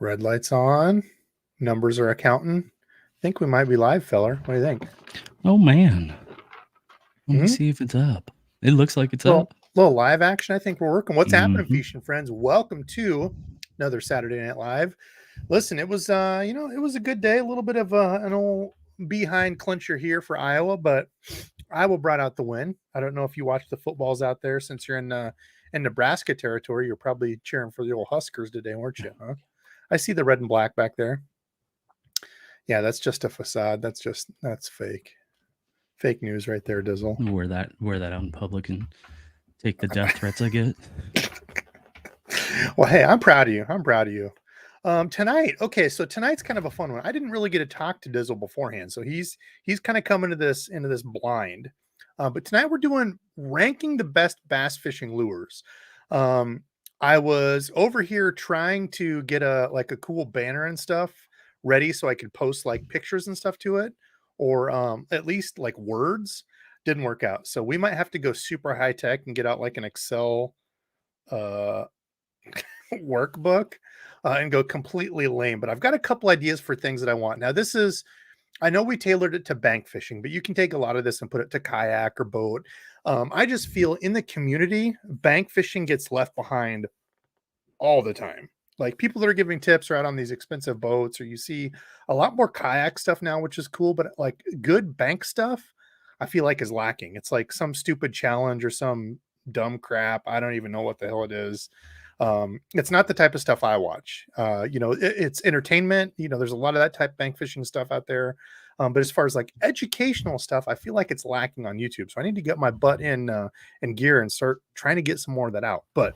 Red light's on. Numbers are accounting. I think we might be live, feller. What do you think? Oh, man. Let me see if it's up. It looks like it's up. Little live action. I think we're working. What's happening, Mhm. Feast and friends? Welcome to another Saturday Night Live. Listen, it was it was a good day. A little bit of an old behind clincher here for Iowa, but Iowa brought out the win. I don't know if you watch the footballs out there since you're in Nebraska territory. You're probably cheering for the old Huskers today, weren't you? Huh? I see the red and black back there. Yeah, that's just a facade. That's fake. Fake news right there, Dizzle. Wear that out in public and take the death threats I get. Well, hey, I'm proud of you. I'm proud of you. Tonight, okay, so tonight's kind of a fun one. I didn't really get to talk to Dizzle beforehand, so he's kind of coming to this blind. But tonight we're doing ranking the best bass fishing lures. I was over here trying to get a cool banner and stuff ready so I could post like pictures and stuff to it, or at least like words. Didn't work out, so we might have to go super high tech and get out like an Excel workbook and go completely lame. But I've got a couple ideas for things that I want. Now, this is, I know we tailored it to bank fishing, but you can take a lot of this and put it to kayak or boat. I just feel in the community, bank fishing gets left behind all the time. Like people that are giving tips are out on these expensive boats, or you see a lot more kayak stuff now, which is cool, but like good bank stuff, I feel like is lacking. It's like some stupid challenge or some dumb crap. I don't even know what the hell it is. It's not the type of stuff I watch. It's entertainment. There's a lot of that type bank fishing stuff out there. But as far as like educational stuff, I feel like it's lacking on YouTube. So I need to get my butt in gear and start trying to get some more of that out. But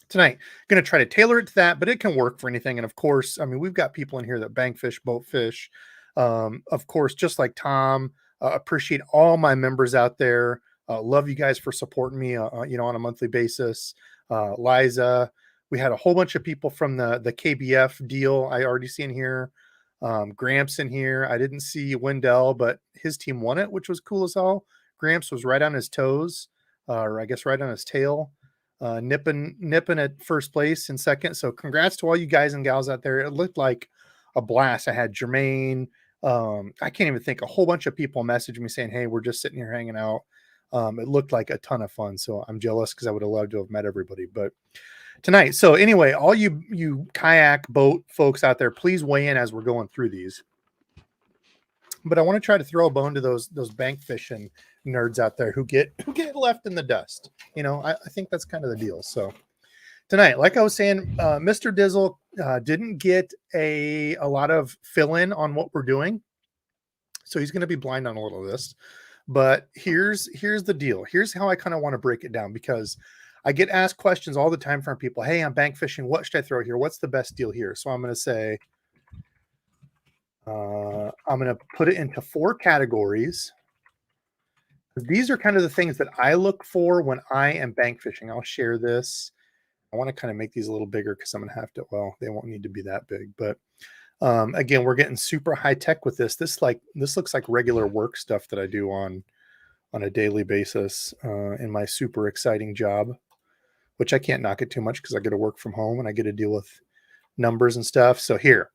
tonight, going to try to tailor it to that, but it can work for anything. And of course, I mean, we've got people in here that bank fish, boat fish. Of course, just like Tom, appreciate all my members out there. Love you guys for supporting me, on a monthly basis. Liza, we had a whole bunch of people from the KBF deal. I already see in here. Gramps in here. I didn't see Wendell, but his team won it, which was cool as hell. Gramps was right on his toes, or I guess right on his tail. Nipping at first place and second. So congrats to all you guys and gals out there. It looked like a blast. I had Jermaine. I can't even think. A whole bunch of people messaged me saying, "Hey, we're just sitting here hanging out." It looked like a ton of fun. So I'm jealous because I would have loved to have met everybody. But tonight, so anyway, all you kayak boat folks out there, please weigh in as we're going through these. But I want to try to throw a bone to those bank fishing nerds out there who get left in the dust. I think that's kind of the deal. So tonight, like I was saying, Mr. Dizzle didn't get a lot of fill in on what we're doing, so he's going to be blind on a little of this. But here's the deal. Here's how I kind of want to break it down, because I get asked questions all the time from people. Hey, I'm bank fishing. What should I throw here? What's the best deal here? So I'm going to say, I'm going to put it into 4 categories. These are kind of the things that I look for when I am bank fishing. I'll share this. I want to kind of make these a little bigger because I'm going to have to, well, they won't need to be that big. But again, we're getting super high tech with this. This looks like regular work stuff that I do on a daily basis in my super exciting job, which I can't knock it too much because I get to work from home and I get to deal with numbers and stuff. So here.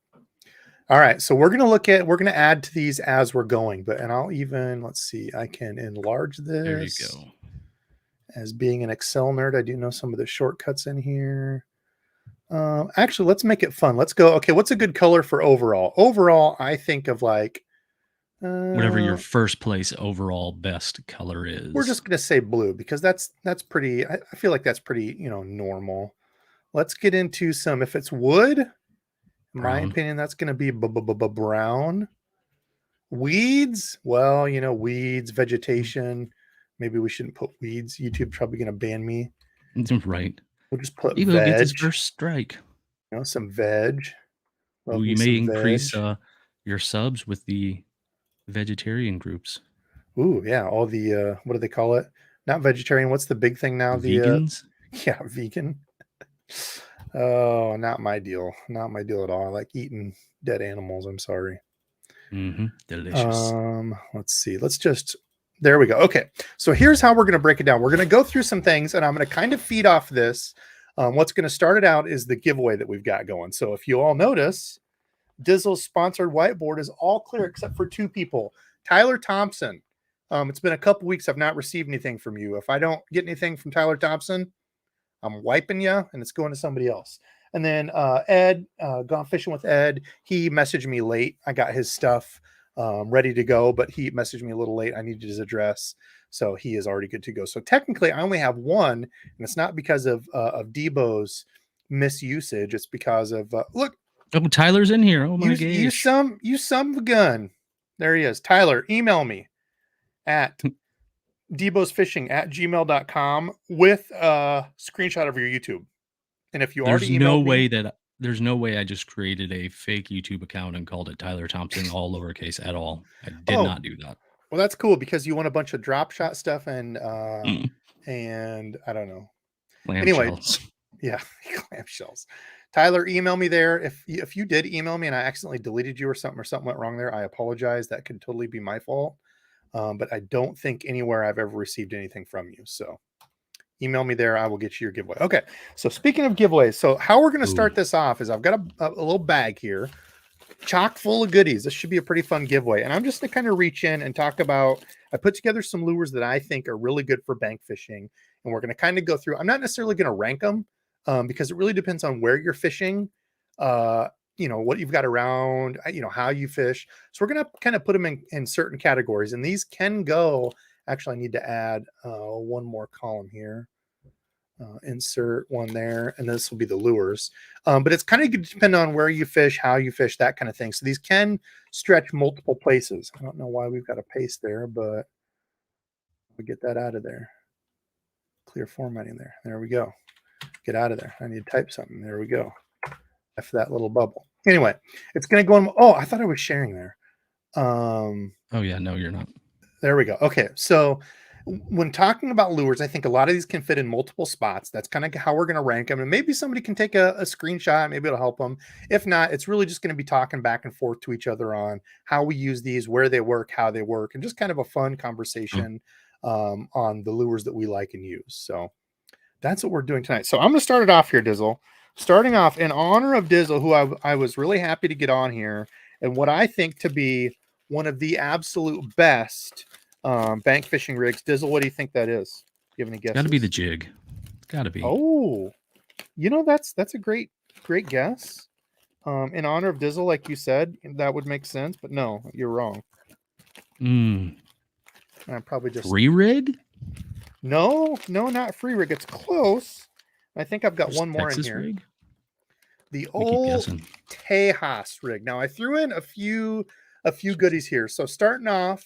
All right, so we're going to add to these as we're going, and I'll even, let's see, I can enlarge this. There you go. As being an Excel nerd, I do know some of the shortcuts in here. Actually, let's make it fun. Let's go. Okay, what's a good color for overall? Overall, I think of like whatever your first place overall best color is. We're just going to say blue because that's pretty. I feel like that's pretty, normal. Let's get into some. If it's wood, in my opinion, that's going to be brown. Weeds, well, weeds, vegetation. Maybe we shouldn't put weeds. YouTube's probably going to ban me. Right. We'll just put Evo veg. gets his first strike. Some veg. Well, you may increase your subs with the vegetarian groups. Ooh, yeah. All the, what do they call it? Not vegetarian. What's the big thing now? Vegans? Yeah, vegan. Oh, not my deal. Not my deal at all. I like eating dead animals. I'm sorry. Delicious. Let's see. There we go. Okay. So here's how we're going to break it down. We're going to go through some things and I'm going to kind of feed off this. What's going to start it out is the giveaway that we've got going. So if you all notice, Dizzle's sponsored whiteboard is all clear except for 2 people. Tyler Thompson. It's been a couple weeks. I've not received anything from you. If I don't get anything from Tyler Thompson, I'm wiping you, and it's going to somebody else. And then Ed, Gone Fishing with Ed, he messaged me late. I got his stuff ready to go, but he messaged me a little late. I needed his address, so he is already good to go. So technically, I only have one, and it's not because of DEBO'S misusage. It's because of look. Oh, Tyler's in here. Oh my gosh! You some of a gun. There he is. Tyler, email me at DEBO'sFishing@gmail.com with a screenshot of your YouTube. And if you already emailed there's no way I just created a fake YouTube account and called it Tyler Thompson all lowercase at all. I did not do that. Well, that's cool because you want a bunch of drop shot stuff and and I don't know. Anyway, yeah, clamshells. Tyler, email me there. If you did email me and I accidentally deleted you or something went wrong there, I apologize. That could totally be my fault. But I don't think anywhere I've ever received anything from you. So email me there. I will get you your giveaway. Okay. So speaking of giveaways, so how we're going to start this off is I've got a little bag here, chock full of goodies. This should be a pretty fun giveaway. And I'm just going to kind of reach in and talk about, I put together some lures that I think are really good for bank fishing. And we're going to kind of go through, I'm not necessarily going to rank them because it really depends on where you're fishing, you know, what you've got around, you know, how you fish. So we're going to kind of put them in certain categories. And these can go, actually, I need to add one more column here. Insert one there, and this will be the lures. But it's kind of going to depend on where you fish, how you fish, that kind of thing. So these can stretch multiple places. I don't know why we've got a paste there, but we get that out of there. Clear formatting there. There we go. Get out of there. I need to type something. There we go. F that little bubble. Anyway, it's going to go on. Oh, I thought I was sharing there. Oh yeah, no, you're not. There we go. Okay, so when talking about lures, I think a lot of these can fit in multiple spots. That's kind of how we're going to rank them. And maybe somebody can take a screenshot. Maybe it'll help them. If not, it's really just going to be talking back and forth to each other on how we use these, where they work, how they work, and just kind of a fun conversation on the lures that we like and use. So that's what we're doing tonight. So I'm going to start it off here, Dizzle. Starting off in honor of Dizzle, who I was really happy to get on here, and what I think to be one of the absolute best bank fishing rigs. Dizzle, what do you think that is? Do you have any guesses? Got to be the jig. It's got to be. Oh, you know, that's a great guess. In honor of Dizzle, like you said, that would make sense, but no, you're wrong. I'm probably just free rig. No, not free rig. It's close. I think I've got one more Texas in here. Rig? The old Tejas rig. Now I threw in a few goodies here. So starting off,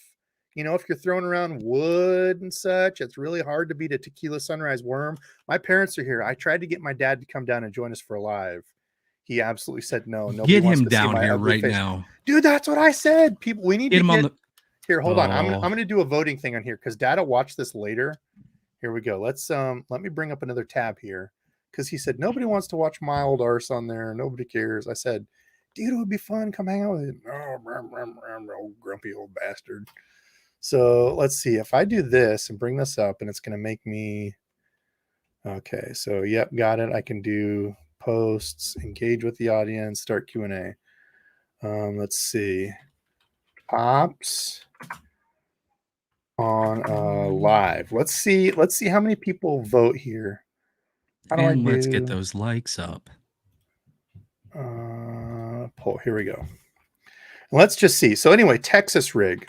you know, if you're throwing around wood and such, it's really hard to beat a tequila sunrise worm. My parents are here. I tried to get my dad to come down and join us for a live. He absolutely said no. Get him down here right now, dude. That's what I said. People, we need get to him on the. Here, hold on. I'm gonna do a voting thing on here because Dad'll watch this later. Here we go. Let's let me bring up another tab here because he said nobody wants to watch my old arse on there. Nobody cares. I said, dude, it would be fun. Come hang out with him. Oh, old grumpy old bastard. So let's see if I do this and bring this up, and it's gonna make me okay. So yep, got it. I can do posts, engage with the audience, start Q&A. Let's see. Pops on live. Let's see how many people vote here. And let's get those likes up. Poll. Here we go. Let's just see. So anyway, Texas rig.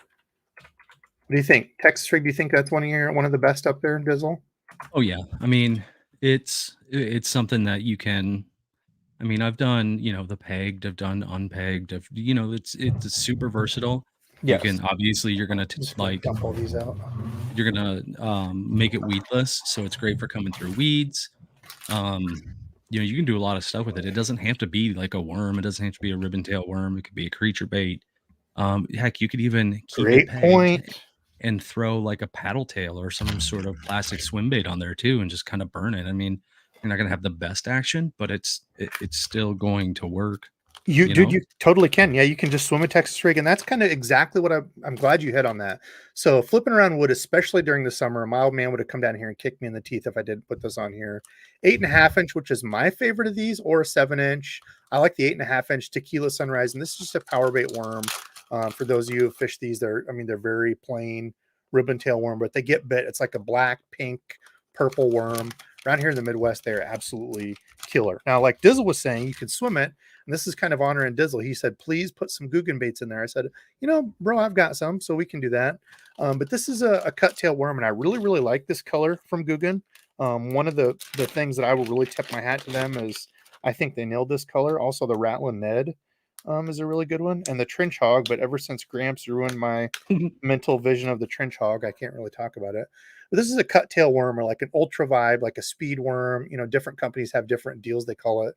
What do you think? Texas rig, do you think that's one of the best up there, Dizzle? Oh yeah. I mean, it's something that you can. I mean, I've done, you know, the pegged, I've done unpegged, you know, it's super versatile. Yes. You can obviously you're gonna like dump all these out. You're gonna make it weedless, so it's great for coming through weeds. You know, you can do a lot of stuff with it. It doesn't have to be like a worm. It doesn't have to be a ribbon tail worm. It could be a creature bait. Heck, you could even keep it pegged and throw like a paddle tail or some sort of plastic swim bait on there too, and just kind of burn it. I mean, you're not gonna have the best action, but it's still going to work. You know? You totally can. Yeah, you can just swim a Texas rig, and that's kind of exactly what I'm glad you hit on that. So flipping around wood, especially during the summer, a mild man would have come down here and kicked me in the teeth if I didn't put this on here. 8.5 inch, which is my favorite of these, or a 7 inch. I like the 8.5 inch Tequila Sunrise, and this is just a power bait worm. For those of you who fish these, they're very plain ribbon tail worm, but they get bit. It's like a black, pink, purple worm. Around here in the Midwest, they're absolutely killer. Now, like Dizzle was saying, you can swim it. And this is kind of honoring Dizzle. He said, please put some Guggen baits in there. I said, bro, I've got some, so we can do that. But this is a cut tail worm, and I really, really like this color from Guggen. One of the things that I will really tip my hat to them is I think they nailed this color. Also, the Rattlin' Ned is a really good one. And the Trench Hog, but ever since Gramps ruined my mental vision of the Trench Hog, I can't really talk about it. But this is a cut tail worm, or like an ultra vibe, like a speed worm. Different companies have different deals they call it.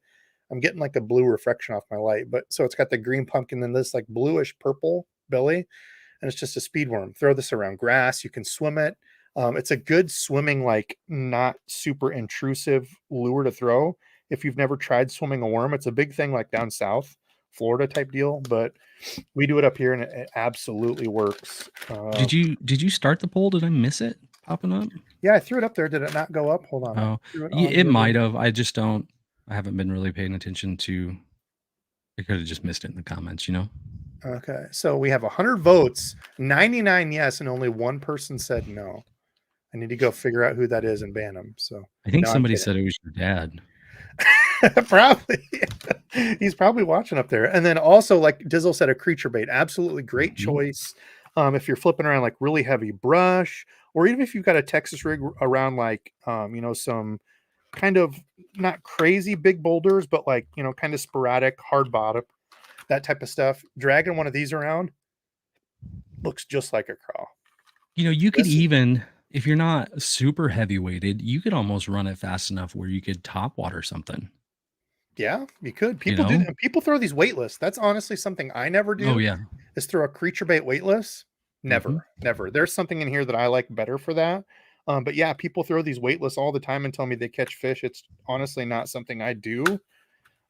I'm getting like a blue reflection off my light, but so it's got the green pumpkin and this like bluish purple belly, and it's just a speed worm. Throw this around grass. You can swim it. It's a good swimming, like not super intrusive lure to throw. If you've never tried swimming a worm, it's a big thing like down south, Florida type deal, but we do it up here and it absolutely works. Did you start the poll? Did I miss it popping up? Yeah, I threw it up there. Did it not go up? Hold on. I Oh, threw it yeah, on it the other. might have. I haven't been really paying attention to. I could have just missed it in the comments, you know? Okay, so we have 100 votes, 99 yes, and only one person said no. I need to go figure out who that is and ban them. So I think no, I'm somebody kidding. said it was your dad. Probably. He's probably watching up there. And then also, like Dizzle said, a creature bait. Absolutely great choice. If you're flipping around like really heavy brush, or even if you've got a Texas rig around like some kind of not crazy big boulders, but like kind of sporadic hard bottom, that type of stuff. Dragging one of these around looks just like a craw. You could This even, if you're not super heavy weighted, you could almost run it fast enough where you could top water something. Yeah, you could. You People do know? that. People throw these weightless. That's honestly something I never Oh do. yeah. Is throw a creature bait weightless. Hmm. Never. There's something in here that I like better for that. But yeah, people throw these weightless all the time and tell me they catch fish. It's honestly not something I do.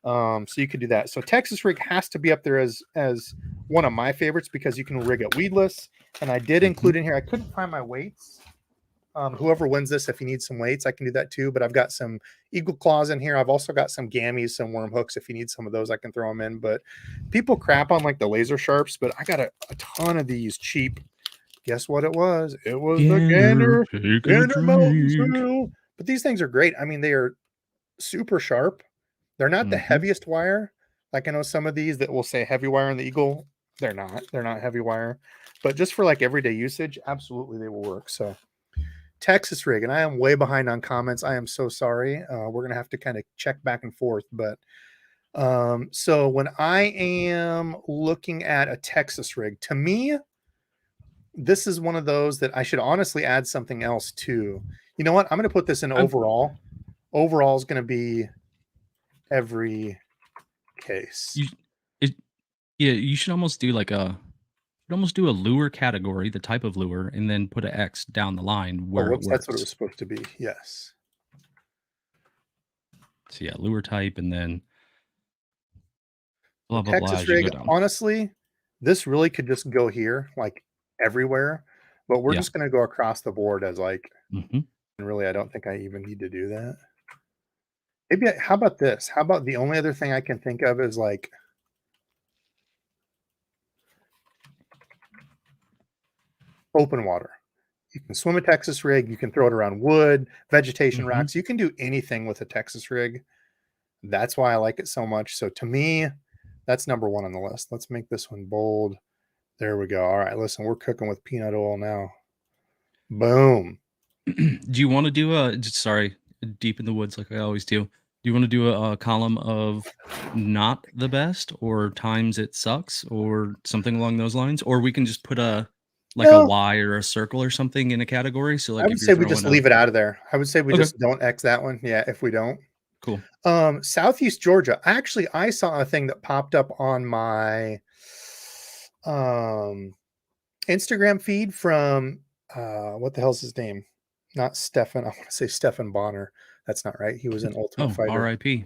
So you could do that. So Texas rig has to be up there as one of my favorites because you can rig it weedless. And I did include in here. I couldn't find my weights. Whoever wins this, if you need some weights, I can do that too. But I've got some eagle claws in here. I've also got some gammies, some worm hooks. If you need some of those, I can throw them in. But people crap on like the laser sharps, but I got a ton of these cheap. Guess what it was? It was the Gander, take a Gander Mountain drink. Sale. But these things are great. I mean, they are super sharp. They're not the heaviest wire. Like I know some of these that will say heavy wire on the eagle. They're not. They're not heavy wire. But just for like everyday usage, absolutely they will work. So Texas rig, and I am way behind on comments. I am so sorry. We're gonna have to kind of check back and forth. But so when I am looking at a Texas rig, to me, this is one of those that I should honestly add something else to. You know what? I'm gonna put this in overall. Overall is gonna be every case. You, it, yeah, you should almost do like a lure category, the type of lure, and then put an X down the line Oh, where it whoops, that's what it works. was supposed to be. Yes. So yeah, lure type, and then blah blah blah Texas as you rig, go down. honestly, this really could just go here, like everywhere, but we're Yeah. just going to go across the board as like, Hmm. and really, I don't think I even need to do that. Maybe, how about this? How about the only other thing I can think of is like open water. You can swim a Texas rig, you can throw it around wood, vegetation Hmm. rocks. You can do anything with a Texas rig. That's why I like it so much. So to me, that's number one on the list. Let's make this one bold. There we go. All right, listen, we're cooking with peanut oil now. Boom. Do you want to do sorry, deep in the woods like I always do? Do you want to do a column of not the best or times it sucks or something along those lines? Or we can just put a like a No, Y or a circle or something in a category. So I like would if you're say we just throwing a leave it out of there. I would say we okay, just don't X that one. Yeah, if we don't. cool. Southeast Georgia. Actually, I saw a thing that popped up on my Instagram feed from what the hell's his name? Not Stefan. I want to say Stefan Bonner. That's not right. He was an Ultimate Oh, Fighter. RIP.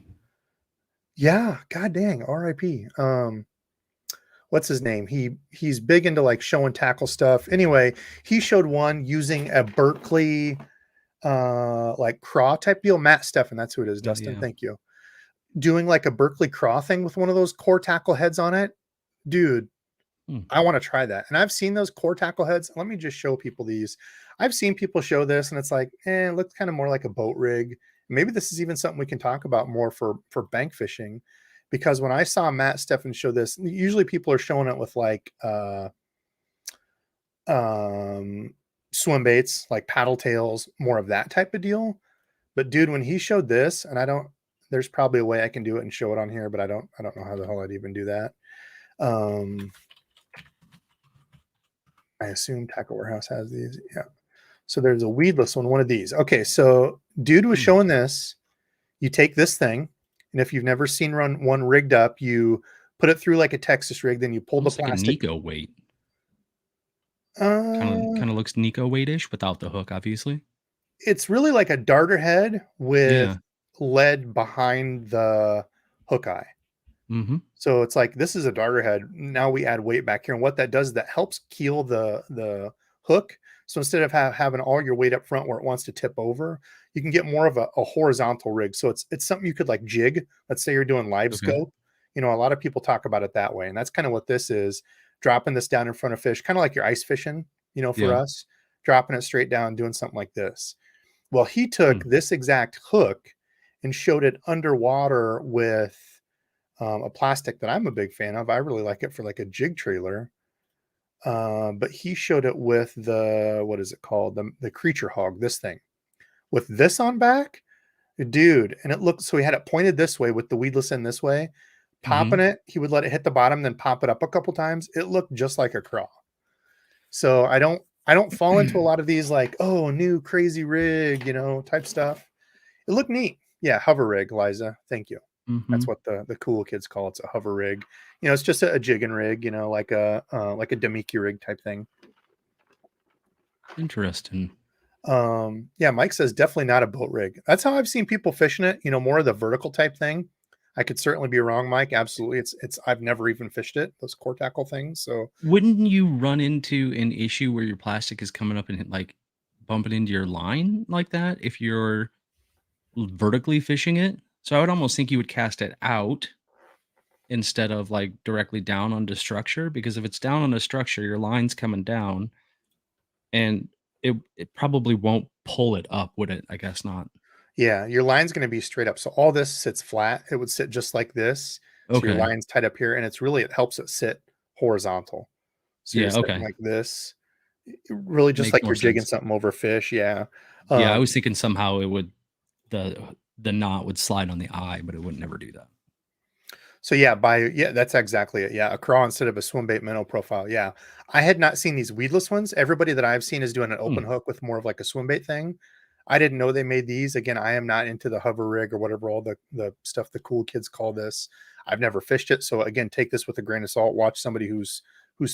Yeah, god dang, RIP. What's his name? He's big into like show and tackle stuff. Anyway, he showed one using a Berkeley like craw type deal. Matt Steffen, that's who it is. Dustin, Yeah. thank you. Doing like a Berkeley craw thing with one of those core tackle heads on it. Dude, Hmm. I want to try that. And I've seen those core tackle heads. Let me just show people these. I've seen people show this and it's like, it looks kind of more like a boat rig. Maybe this is even something we can talk about more for bank fishing. Because when I saw Matt Steffen show this, usually people are showing it with like swim baits, like paddle tails, more of that type of deal. But dude, when he showed this, and I don't, there's probably a way I can do it and show it on here, but I don't know how the hell I'd even do that. I assume Tackle Warehouse has these. Yeah. So there's a weedless one of these. Okay, so dude was showing this. You take this thing, and if you've never seen one rigged up, you put it through like a Texas rig, then you pull the Almost like a plastic. Nico weight. Uh, Kind of looks Nico weightish without the hook, obviously. it's really like a darter head with Yeah. lead behind the hook eye. Mm-hmm. So it's like this is a darter head. Now we add weight back here, and what that does is that helps keel the hook. So instead of having all your weight up front where it wants to tip over, you can get more of a horizontal rig. So it's something you could like jig. Let's say you're doing live Okay. scope. You know, a lot of people talk about it that way, and that's kind of what this is. Dropping this down in front of fish, kind of like your ice fishing. You know, for Yeah. us, dropping it straight down, doing something like this. Well, he Hmm. took this exact hook and showed it underwater with a plastic that I'm a big fan of. I really like it for like a jig trailer. But he showed it with the, what is it called? The creature hog, this thing with this on back, dude. And it looked, so he had it pointed this way with the weedless end this way, Mm-hmm. popping it. He would let it hit the bottom, then pop it up a couple times. It looked just like a craw. So I don't fall into a lot of these like, oh, new crazy rig, you know, type stuff. It looked neat. Yeah, hover rig, Liza. Thank you. Mm-hmm. That's what the cool kids call it. It's a hover rig. You know, it's just a jigging rig. You know, like a Demiki rig type thing. Interesting. Yeah, Mike says definitely not a boat rig. That's how I've seen people fishing it. You know, more of the vertical type thing. I could certainly be wrong, Mike. Absolutely, it's. I've never even fished it. Those core tackle things. So Wouldn't you run into an issue where your plastic is coming up and like bumping into your line like that if you're vertically fishing it? So I would almost think you would cast it out instead of like directly down onto structure, because if it's down on a structure, your line's coming down and it probably won't pull it up, would it? I guess not. yeah, your line's going to be straight up. So all this sits flat. It would sit just like this. So your Okay. line's tied up here, and it's really it helps it sit horizontal. So you're Yeah, sitting okay. like this, really just Makes like more you're jigging sense. something over fish. Yeah. Yeah, I Um, was thinking somehow it would the knot would slide on the eye, but it would never do that. so yeah, that's exactly it. Yeah, a craw instead of a swim bait minnow profile. Yeah. I had not seen these weedless ones. Everybody that I've seen is doing an Hmm. open hook with more of like a swim bait thing. I didn't know they made these. Again, I am not into the hover rig or whatever all the stuff the cool kids call this. I've never fished it. So again, take this with a grain of salt. Watch somebody who's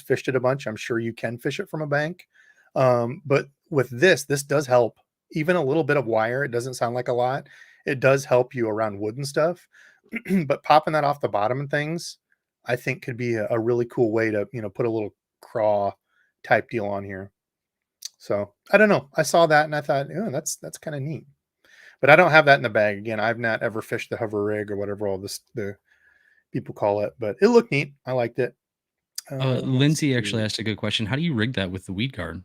fished it a bunch. I'm sure you can fish it from a bank. But with this does help. Even a little bit of wire, it doesn't sound like a lot. It does help you around wood and stuff. But popping that off the bottom and things, I think could be a really cool way to, you know, put a little craw type deal on here. So I don't know. I saw that and I thought, oh, that's kind of neat. But I don't have that in the bag. Again, I've not ever fished the hover rig or whatever all this the people call it, but it looked neat. I liked it. Let's Lindsay actually see. asked a good question. How do you rig that with the weed guard?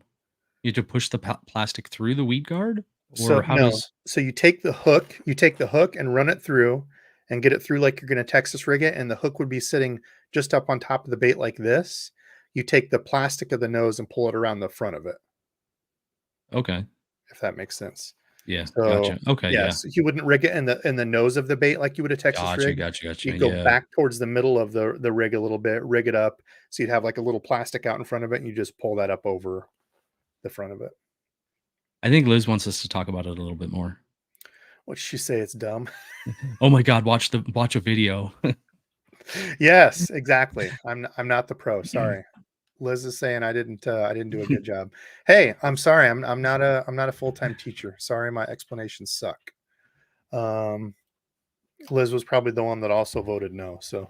You have to push the plastic through the weed guard, So or how no. does? So you take the hook and run it through and get it through like you're going to Texas rig it, and the hook would be sitting just up on top of the bait like this. You take the plastic of the nose and pull it around the front of it, Okay, if that makes sense. yeah, So gotcha. Okay, yeah, yes, you wouldn't rig it in the nose of the bait like you would a Texas gotcha, rig. gotcha, gotcha. You'd go Yeah, back towards the middle of the rig a little bit, rig it up. So you'd have like a little plastic out in front of it, and you just pull that up over the front of it. I think Liz wants us to talk about it a little bit more. What'd she say? It's dumb. Oh my God, watch a video. Yes, exactly. I'm not the pro. Sorry. Liz is saying I didn't do a good job. Hey, I'm sorry. I'm not a full-time teacher. Sorry, my explanations suck. Um, Liz was probably the one that also voted no. So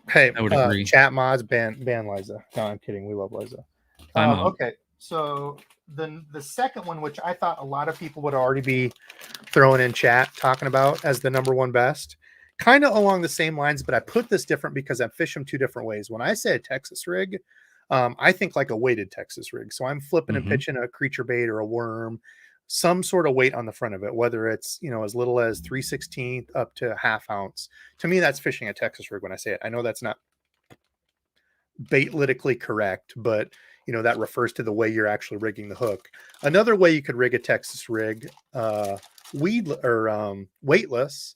hey, I would agree. chat mods ban Liza. No, I'm kidding. We love Liza. I'm out. Okay, so then the second one, which I thought a lot of people would already be throwing in chat talking about as the number one best, kind of along the same lines, but I put this different because I fish them two different ways. When I say a Texas rig, I think like a weighted Texas rig. So I'm flipping and pitching a creature bait or a worm, some sort of weight on the front of it, whether it's, you know, as little as 3/16 up to half ounce. To me, that's fishing a Texas rig when I say it. I know that's not baitlytically correct, but you know, that refers to the way you're actually rigging the hook. Another way you could rig a Texas rig, weightless,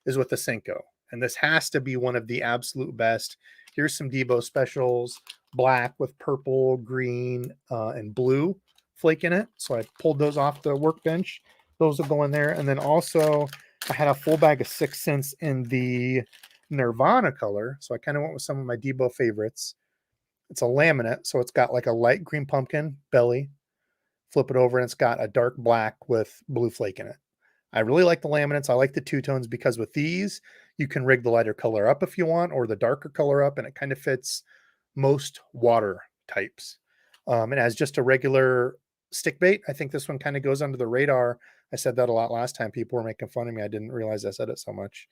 is with a Senko. And this has to be one of the absolute best. Here's some DEBO'S specials: black with purple, green, and blue flake in it. So I pulled those off the workbench. Those will go in there. And then also I had a full bag of 6 cents in the Nirvana color. So I kind of went with some of my DEBO favorites. It's a laminate, so it's got like a light green pumpkin belly. Flip it over and it's got a dark black with blue flake in it. I really like the laminates. I like the two tones because with these, you can rig the lighter color up if you want, or the darker color up, and it kind of fits most water types. And as just a regular stick bait, I think this one kind of goes under the radar. I said that a lot last time. People were making fun of me. I didn't realize I said it so much.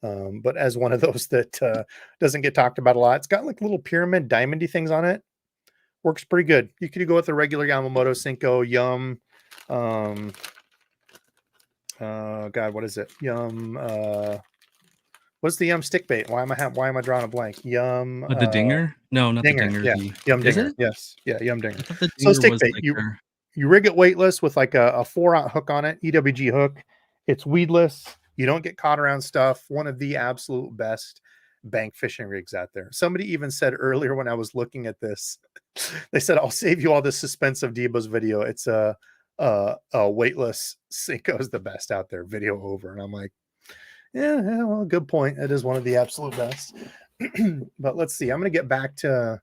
But as one of those that doesn't get talked about a lot, it's got like little pyramid diamondy things on it. Works pretty good. You could go with a regular Yamamoto Senko Yum. God, what is it? Yum. What's the Yum stick bait? Why am I drawing a blank? Yum. The dinger? No, not the Dinger. dinger. Yeah, The Yum is Dinger. it? Yes, yeah, Yum Dinger. I thought the So dinger stick was bait. like You rig it weightless with like a 4-aught hook on it, EWG hook. It's weedless. You don't get caught around stuff. One of the absolute best bank fishing rigs out there. Somebody even said earlier when I was looking at this, they said, "I'll save you all the suspense of DEBO'S video. It's a weightless Senko is the best out there. Video over." And I'm like, yeah, well, good point. It is one of the absolute best. But let's see. I'm gonna get back to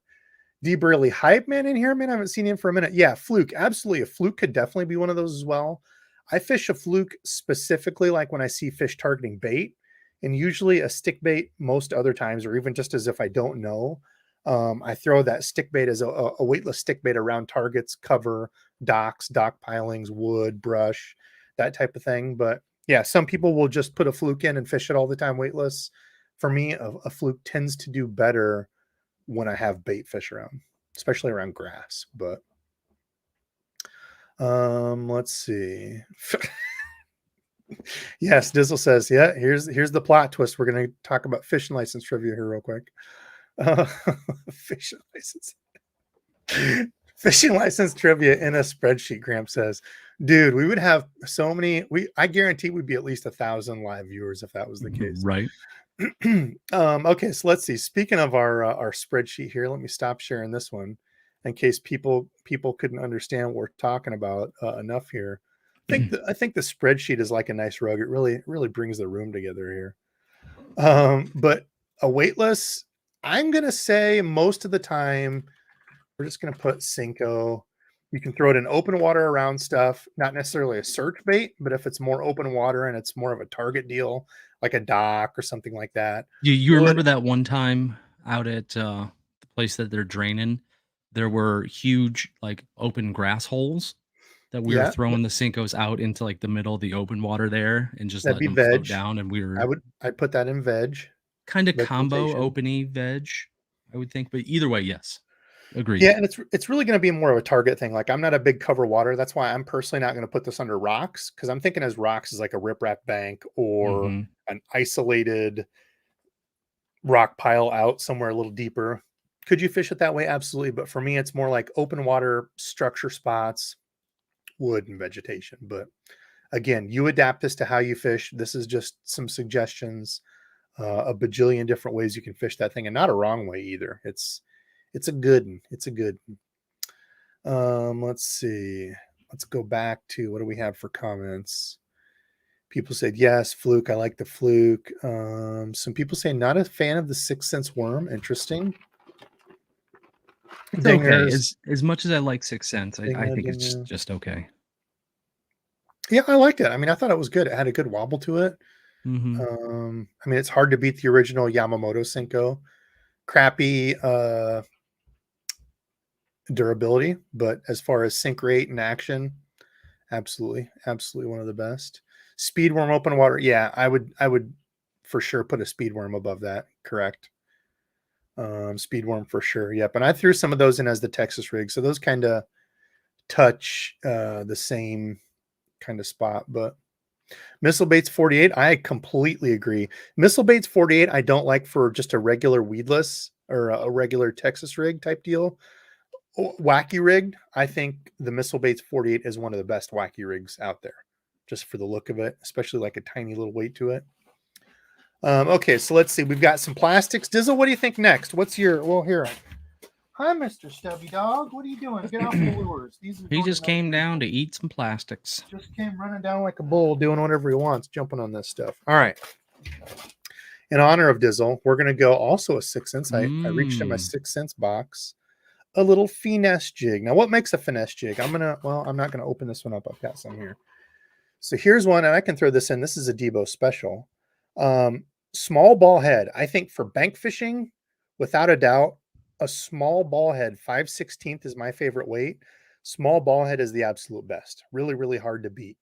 Burley Hype Man in here, man. I haven't seen him for a minute. Yeah, Fluke. Absolutely. A Fluke could definitely be one of those as well. I fish a Fluke specifically like when I see fish targeting bait, and usually a stick bait most other times, or even just as if I don't know. I throw that stick bait as a weightless stick bait around targets, cover, docks, dock pilings, wood, brush, that type of thing. But yeah, some people will just put a Fluke in and fish it all the time weightless. For me, a Fluke tends to do better when I have bait fish around, especially around grass. But let's see. Yes, Dizzle says, yeah, here's the plot twist. We're gonna talk about fishing license trivia here real quick. Fishing license. Fishing license trivia in a spreadsheet, Gramp says. Dude, we would have so many. I guarantee we'd be at least 1,000 live viewers if that was the case. right. Okay, so let's see. Speaking of our spreadsheet here, let me stop sharing this one in case people couldn't understand what we're talking about enough here. I think the spreadsheet is like a nice rug. It really brings the room together here. But a weightless, I'm gonna say most of the time we're just gonna put Senko. You can throw it in open water around stuff, not necessarily a search bait, but if it's more open water and it's more of a target deal, like a dock or something like that. You Throw it. remember that one time out at the place that they're draining? There were huge like open grass holes that we were Yeah, throwing the Senkos out into like the middle of the open water there and just that'd letting be them float veg. down. And we were I'd put that in kind of combo vegetation. openy veg, I would think. But either way, yes, agreed. Yeah, and it's really going to be more of a target thing. Like I'm not a big cover water. That's why I'm personally not going to put this under rocks because I'm thinking as rocks is like a riprap bank or Hmm. an isolated rock pile out somewhere a little deeper. Could you fish it that way? Absolutely. But for me, it's more like open water structure spots, wood, and vegetation. But again, you adapt this to how you fish. This is just some suggestions, a bajillion different ways you can fish that thing, and not a wrong way either. It's a good one. It's a good one. Let's see. Let's go back to what do we have for comments? People said yes, Fluke. I like the Fluke. Some people say not a fan of the 6 Sense worm. Interesting. It's okay. Dingers. As much as I like Sixth Sense, I Dinger, think it's dinger. just okay. Yeah, I liked it. I mean, I thought it was good. It had a good wobble to it. Mm-hmm. I mean, it's hard to beat the original Yamamoto Senko. Crappy durability, but as far as sink rate and action, absolutely one of the best. Speed worm open water, yeah, I would for sure put a speed worm above that. Correct. Speed worm for sure. Yep. And I threw some of those in as the Texas rig, so those kind of touch the same kind of spot. But Missile Baits 48, I completely agree. Missile Baits 48, I don't like for just a regular weedless or a regular Texas rig type deal. Wacky rigged, I think the Missile Baits 48 is one of the best wacky rigs out there, just for the look of it, especially like a tiny little weight to it. Okay, so let's see. We've got some plastics. Dizzle, what do you think next? What's your, well, here. Hi, Mr. Stubby Dog. What are you doing? Get off the lures. These are He just came down to eat some plastics. Just came running down like a bull, doing whatever he wants, jumping on this stuff. All right. In honor of Dizzle, we're going to go also a 6 cents. I reached in my 6 cents box. A little finesse jig. Now, what makes a finesse jig? I'm not going to open this one up. I've got some here. So here's one, and I can throw this in. This is a DEBO'S special. Small ball head. I think for bank fishing, without a doubt, a small ball head, 5/16 is my favorite weight. Small ball head is the absolute best. Really, really hard to beat.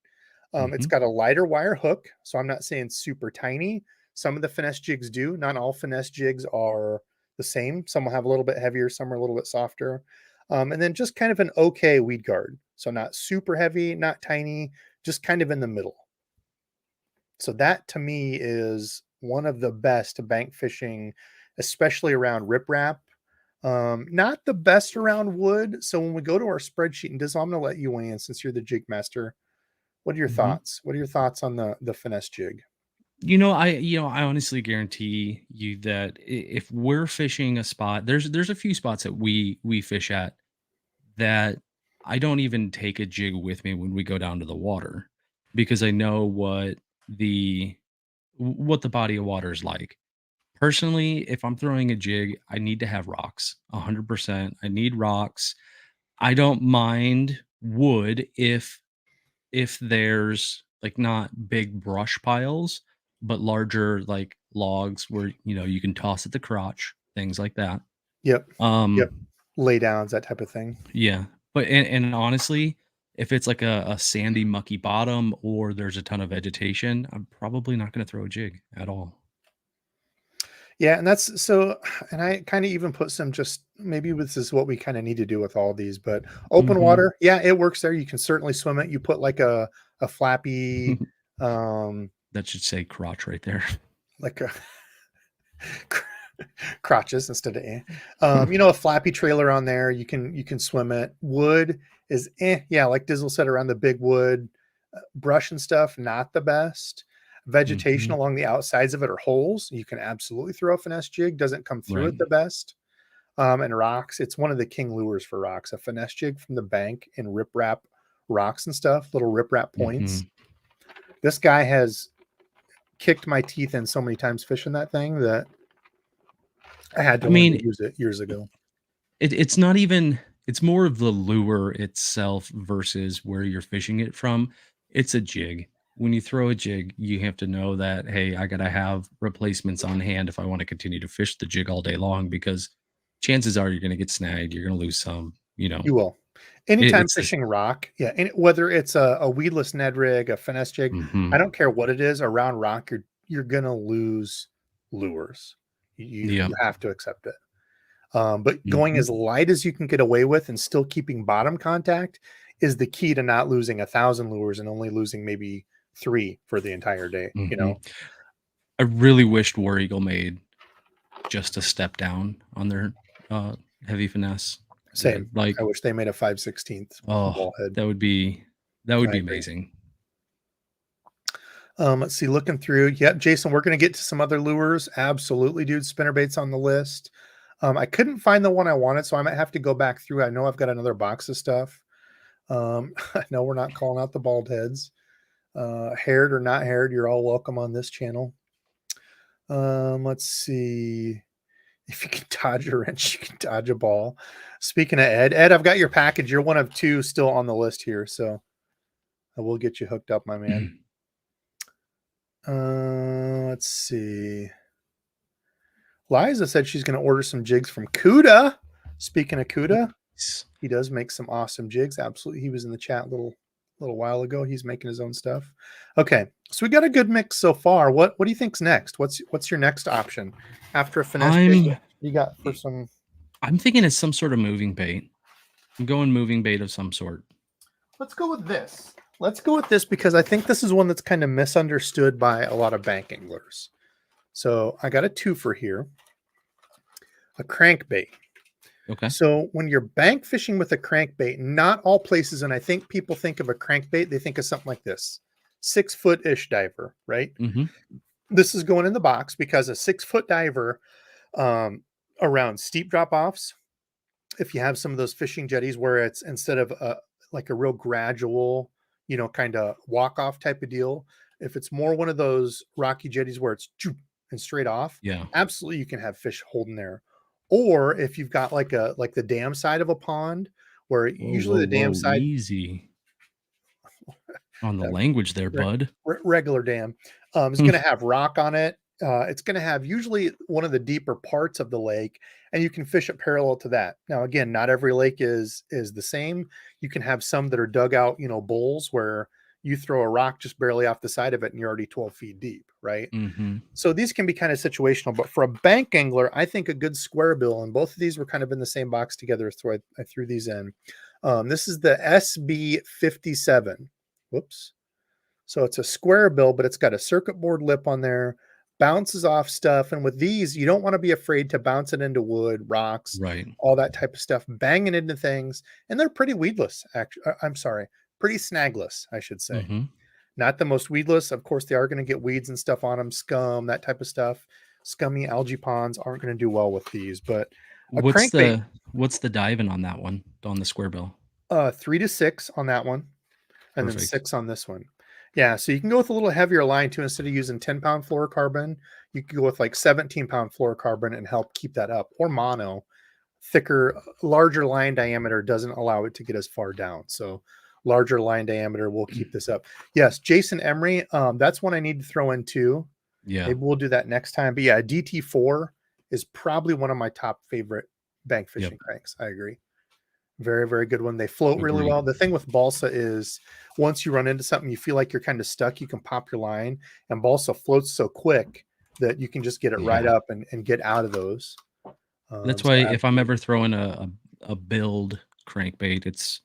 It's got a lighter wire hook, so I'm not saying super tiny. Some of the finesse jigs do. Not all finesse jigs are the same. Some will have a little bit heavier, some are a little bit softer. And then just kind of an okay weed guard. So not super heavy, not tiny, just kind of in the middle. So that to me is one of the best bank fishing, especially around riprap. Not the best around wood. So when we go to our spreadsheet, and Dizzle, I'm going to let you weigh in since you're the jig master. What are your thoughts? What are your thoughts on the finesse jig? I honestly guarantee you that if we're fishing a spot, there's a few spots that we fish at that I don't even take a jig with me when we go down to the water, because I know what the body of water is like. Personally, if I'm throwing a jig, I need to have rocks. 100%. I need rocks. I don't mind wood if there's like not big brush piles, but larger like logs where you can toss at the crotch, things like that. Yep. Um, Lay downs, that type of thing. yeah. But and honestly, if it's like a sandy, mucky bottom or there's a ton of vegetation, I'm probably not going to throw a jig at all. Yeah, and that's so, and I kind of even put some, just maybe this is what we kind of need to do with all these, but open water, yeah, it works there. You can certainly swim it. You put like a flappy, That should say crotch right there. like a crotches instead of a flappy trailer on there. You can swim it. Wood is yeah, like Dizzle said, around the big wood, brush and stuff, not the best. Vegetation along the outsides of it or holes, you can absolutely throw a finesse jig. Doesn't come through it the best. And rocks, it's one of the king lures for rocks. A finesse jig from the bank in riprap rocks and stuff, little riprap points. This guy has kicked my teeth in so many times fishing that thing that I had to learn to use it years ago. It's not even, it's more of the lure itself versus where you're fishing it from. It's a jig. When you throw a jig, you have to know that, hey, I got to have replacements on hand if I want to continue to fish the jig all day long, because chances are you're going to get snagged. You're going to lose some, You will. Anytime it's fishing rock, yeah, and whether it's a weedless Ned rig, a finesse jig, I don't care what it is, around rock, you're gonna lose lures. You have to accept it. But going as light as you can get away with and still keeping bottom contact is the key to not losing 1,000 lures and only losing maybe 3 for the entire day. I really wished War Eagle made just a step down on their heavy finesse. Same. Like, I wish they made a 5/16 ball head. that would be amazing. Let's see, looking through. Yep, Jason, we're going to get to some other lures. Absolutely, dude. Spinnerbaits on the list. I couldn't find the one I wanted, so I might have to go back through. I know I've got another box of stuff. I know we're not calling out the bald heads. Haired or not haired, you're all welcome on this channel. Let's see. If you can dodge a wrench, you can dodge a ball. Speaking of Ed, I've got your package. You're one of 2 still on the list here, so I will get you hooked up, my man. Let's see. Liza said she's going to order some jigs from Kuda. Speaking of Kuda, he does make some awesome jigs. Absolutely. He was in the chat a little while ago. He's making his own stuff. Okay. So we got a good mix so far. What do you think's next? What's your next option after a finesse jig? What do you got for some? I'm thinking it's some sort of moving bait. I'm going moving bait of some sort. Let's go with this. Let's go with this because I think this is one that's kind of misunderstood by a lot of bank anglers. So I got a twofer here. A crankbait. Okay. So when you're bank fishing with a crankbait, not all places, and I think people think of a crankbait, they think of something like this 6-foot-ish diver, right? Mm-hmm. This is going in the box because a 6-foot diver around steep drop-offs, if you have some of those fishing jetties where it's instead of like a real gradual, kind of walk-off type of deal, if it's more one of those rocky jetties where it's and straight off, yeah, absolutely you can have fish holding there. Or if you've got like the dam side of a pond where usually the dam side easy on the language there, bud. regular dam is going to have rock on it. It's going to have usually one of the deeper parts of the lake, and you can fish it parallel to that. Now, again, not every lake is the same. You can have some that are dug out, bowls where you throw a rock just barely off the side of it and you're already 12 feet deep, right? Mm-hmm. So these can be kind of situational, but for a bank angler, I think a good square bill, and both of these were kind of in the same box together, so I threw these in. This is the SB57. Whoops. So it's a square bill, but it's got a circuit board lip on there, bounces off stuff. And with these, you don't want to be afraid to bounce it into wood, rocks, Right. all that type of stuff, banging into things. And they're pretty weedless, actually. I'm sorry, pretty snagless, I should say. Mm-hmm. Not the most weedless. Of course, they are going to get weeds and stuff on them, scum, that type of stuff. Scummy algae ponds aren't going to do well with these. But a crankbait, what's the diving on that one, on the square bill? 3 to 6 on that one, and Perfect. then 6 on this one. Yeah, so you can go with a little heavier line too. Instead of using 10-pound fluorocarbon, you can go with like 17-pound fluorocarbon and help keep that up. Or mono, thicker, larger line diameter doesn't allow it to get as far down. So larger line diameter will keep this up. Yes, Jason Emery, that's one I need to throw in too. Yeah. Maybe we'll do that next time. But yeah, DT4 is probably one of my top favorite bank fishing cranks. I agree. Very, very good one. They float really well. The thing with balsa is once you run into something, you feel like you're kind of stuck. You can pop your line, and balsa floats so quick that you can just get it right up and get out of those. That's why if I'm ever throwing a build crankbait, it's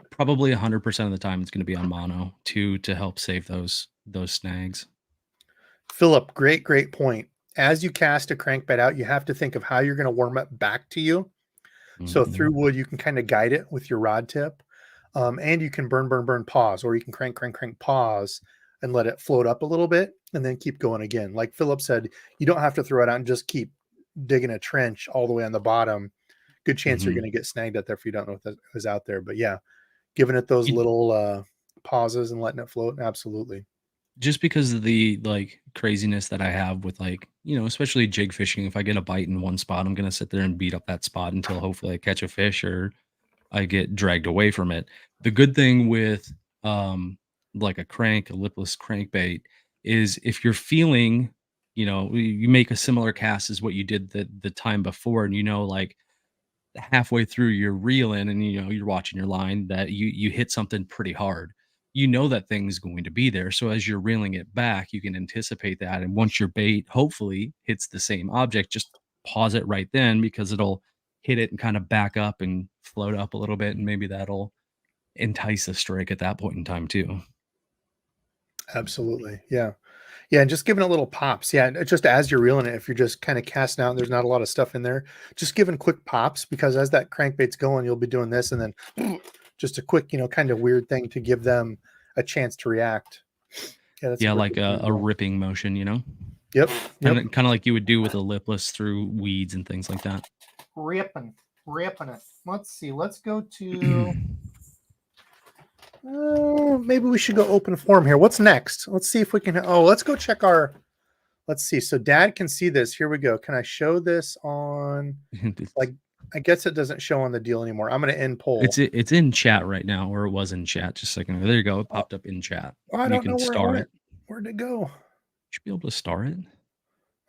probably 100% of the time it's going to be on mono to help save those snags. Philip, great point. As you cast a crankbait out, you have to think of how you're going to warm it back to you. So through wood, you can kind of guide it with your rod tip, and you can burn, pause, or you can crank, pause, and let it float up a little bit, and then keep going again. Like Philip said, you don't have to throw it out and just keep digging a trench all the way on the bottom. Good chance you're going to get snagged out there if you don't know what is out there. But yeah, giving it those little pauses and letting it float, absolutely. Just because of the craziness that I have with especially jig fishing, if I get a bite in one spot, I'm going to sit there and beat up that spot until hopefully I catch a fish or I get dragged away from it. The good thing with like a lipless crankbait is if you're feeling, you make a similar cast as what you did the time before, and like halfway through you're reeling and you're watching your line that you hit something pretty hard, that thing's going to be there. So as you're reeling it back, you can anticipate that. And once your bait hopefully hits the same object, just pause it right then, because it'll hit it and kind of back up and float up a little bit. And maybe that'll entice a strike at that point in time too. Absolutely. Yeah. Yeah. And just giving it little pops. Yeah. Just as you're reeling it, if you're just kind of casting out and there's not a lot of stuff in there, just giving quick pops, because as that crankbait's going, you'll be doing this and then just a quick, kind of weird thing to give them a chance to react. Yeah. That's like a ripping motion, Yep. Kind of like you would do with a lipless through weeds and things like that. Ripping it. Let's see. Let's go to maybe we should go open form here. What's next? Let's see if we can. Let's go check our. Let's see. So Dad can see this. Here we go. Can I show this on? I guess it doesn't show on the deal anymore. I'm going to end poll. It's in chat right now, or it was in chat just a second ago. There you go. It popped up in chat. I don't know where Where'd it go? Should be able to start it.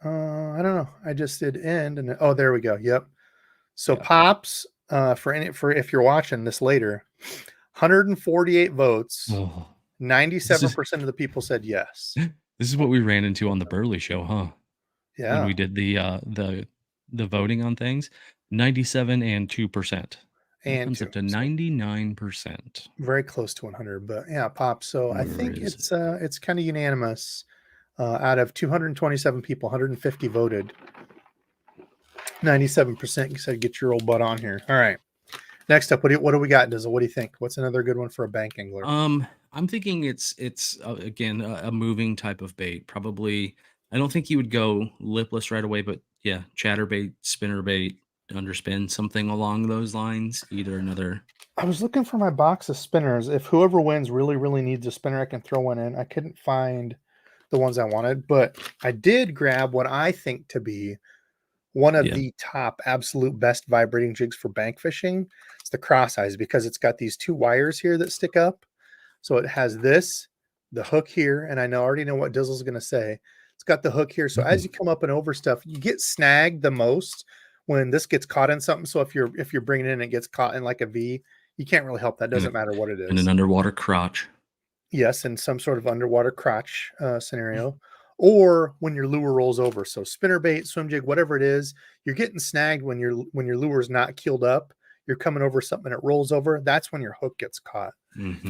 I don't know. I just did end, and oh, there we go. Yep. So Yeah. pops for if you're watching this later, 148 votes. Oh, 97% of the people said yes. this is what we ran into on the Burley show, huh? When Yeah. we did the voting on things, 97 and 2%. That And comes two. up to So 99%. very close to 100, but yeah, pops. So I Where think is it? it's kind of unanimous. Out of 227 people, 150 voted. 97% said get your old butt on here. All right. Next up, what do we got, Dizzle? What do you think? What's another good one for a bank angler? I'm thinking it's again a moving type of bait. Probably, I don't think you would go lipless right away, but yeah, chatterbait, spinnerbait, underspin, something along those lines. Either another. I was looking for my box of spinners. If whoever wins really, really needs a spinner, I can throw one in. I couldn't find the ones I wanted, but I did grab what I think to be one of Yeah. the top absolute best vibrating jigs for bank fishing. It's the cross eyes because it's got these two wires here that stick up. So it has this, the hook here, and I already know what Dizzle's going to say. It's got the hook here. So as you come up and over stuff, you get snagged the most when this gets caught in something. So if you're bringing it in and it gets caught in like a V, you can't really help that. Doesn't matter what it And is. an underwater crotch. Yes, in some sort of underwater crotch scenario, or when your lure rolls over. So spinnerbait, swim jig, whatever it is, you're getting snagged when your lure is not keeled up. You're coming over something and it rolls over. That's when your hook gets caught.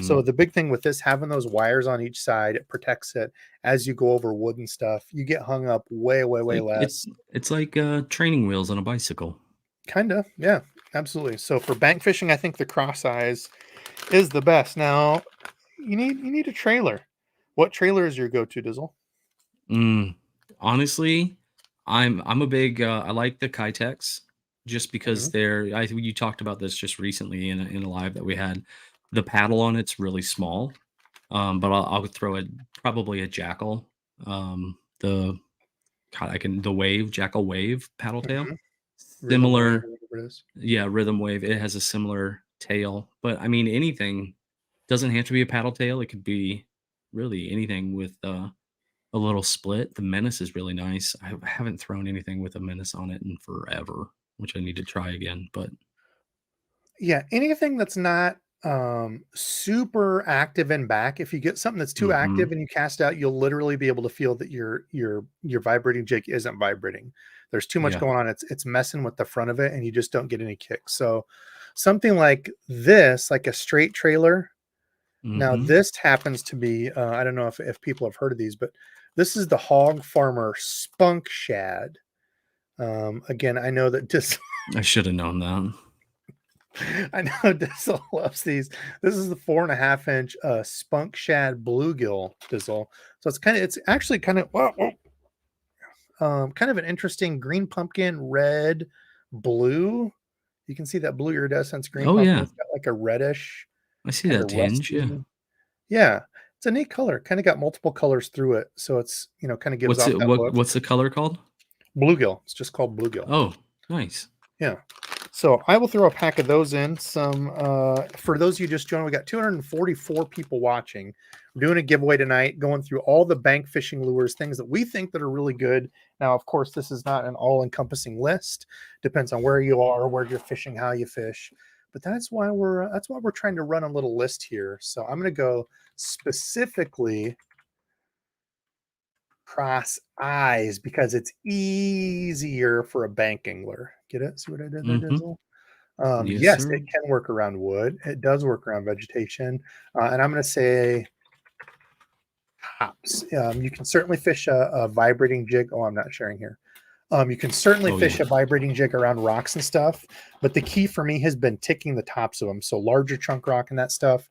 So the big thing with this, having those wires on each side, it protects it as you go over wood and stuff. You get hung up way less. It's like training wheels on a bicycle. Kind of, yeah, absolutely. So for bank fishing, I think the cross eyes is the best. Now you need a trailer. What trailer is your go-to, Dizzle? Honestly, I'm a big I like the Kitex just because Mhm. they're you talked about this just recently in a live that we had. The paddle on it's really small. But I'll throw it probably a jackal. The God, I can the wave jackal wave paddle tail. Mhm. Rhythm wave Similar, or whatever it is. yeah, rhythm wave. It has a similar tail, but I mean anything doesn't have to be a paddle tail. It could be really anything with a little split. The menace is really nice. I haven't thrown anything with a menace on it in forever, which I need to try again. But Yeah, anything that's not super active and back. If you get something that's too active and you cast out, you'll literally be able to feel that your vibrating jig isn't vibrating. There's too much yeah, going on. It's messing with the front of it, and you just don't get any kick. So something like this, like a straight trailer. Now hmm this happens to be I don't know if people have heard of these, but this is the Hog Farmer Spunk Shad. Again, I know that just I should have known that. I know Dizzle loves these. This is the 4.5 inch Spunk Shad Bluegill Dizzle. So it's actually kind of kind of an interesting green pumpkin, red, blue. You can see that blue iridescence green Oh pumpkin. yeah, It's got like a reddish, I see kind that of tinge. Yeah. rusty. Yeah, it's a neat color. Kind of got multiple colors through it, so it's kind of gives What's off it? that look. What's the color called? Bluegill. It's just called bluegill. Oh, nice. Yeah. So I will throw a pack of those in. Some for those of you just joined, we got 244 people watching. We're doing a giveaway tonight, going through all the bank fishing lures, things that we think that are really good. Now, of course, this is not an all-encompassing list. Depends on where you are, where you're fishing, how you fish. But that's why we're trying to run a little list here. So I'm going to go specifically cross eyes because it's easier for a bank angler. Get it? See what I did there, hmm Dizzle? Yes, Yes, sir. it can work around wood. It does work around vegetation. And I'm going to say hops. You can certainly fish a vibrating jig. Oh, I'm not sharing here. You can certainly Oh yeah. fish a vibrating jig around rocks and stuff. But the key for me has been ticking the tops of them. So larger chunk rock and that stuff.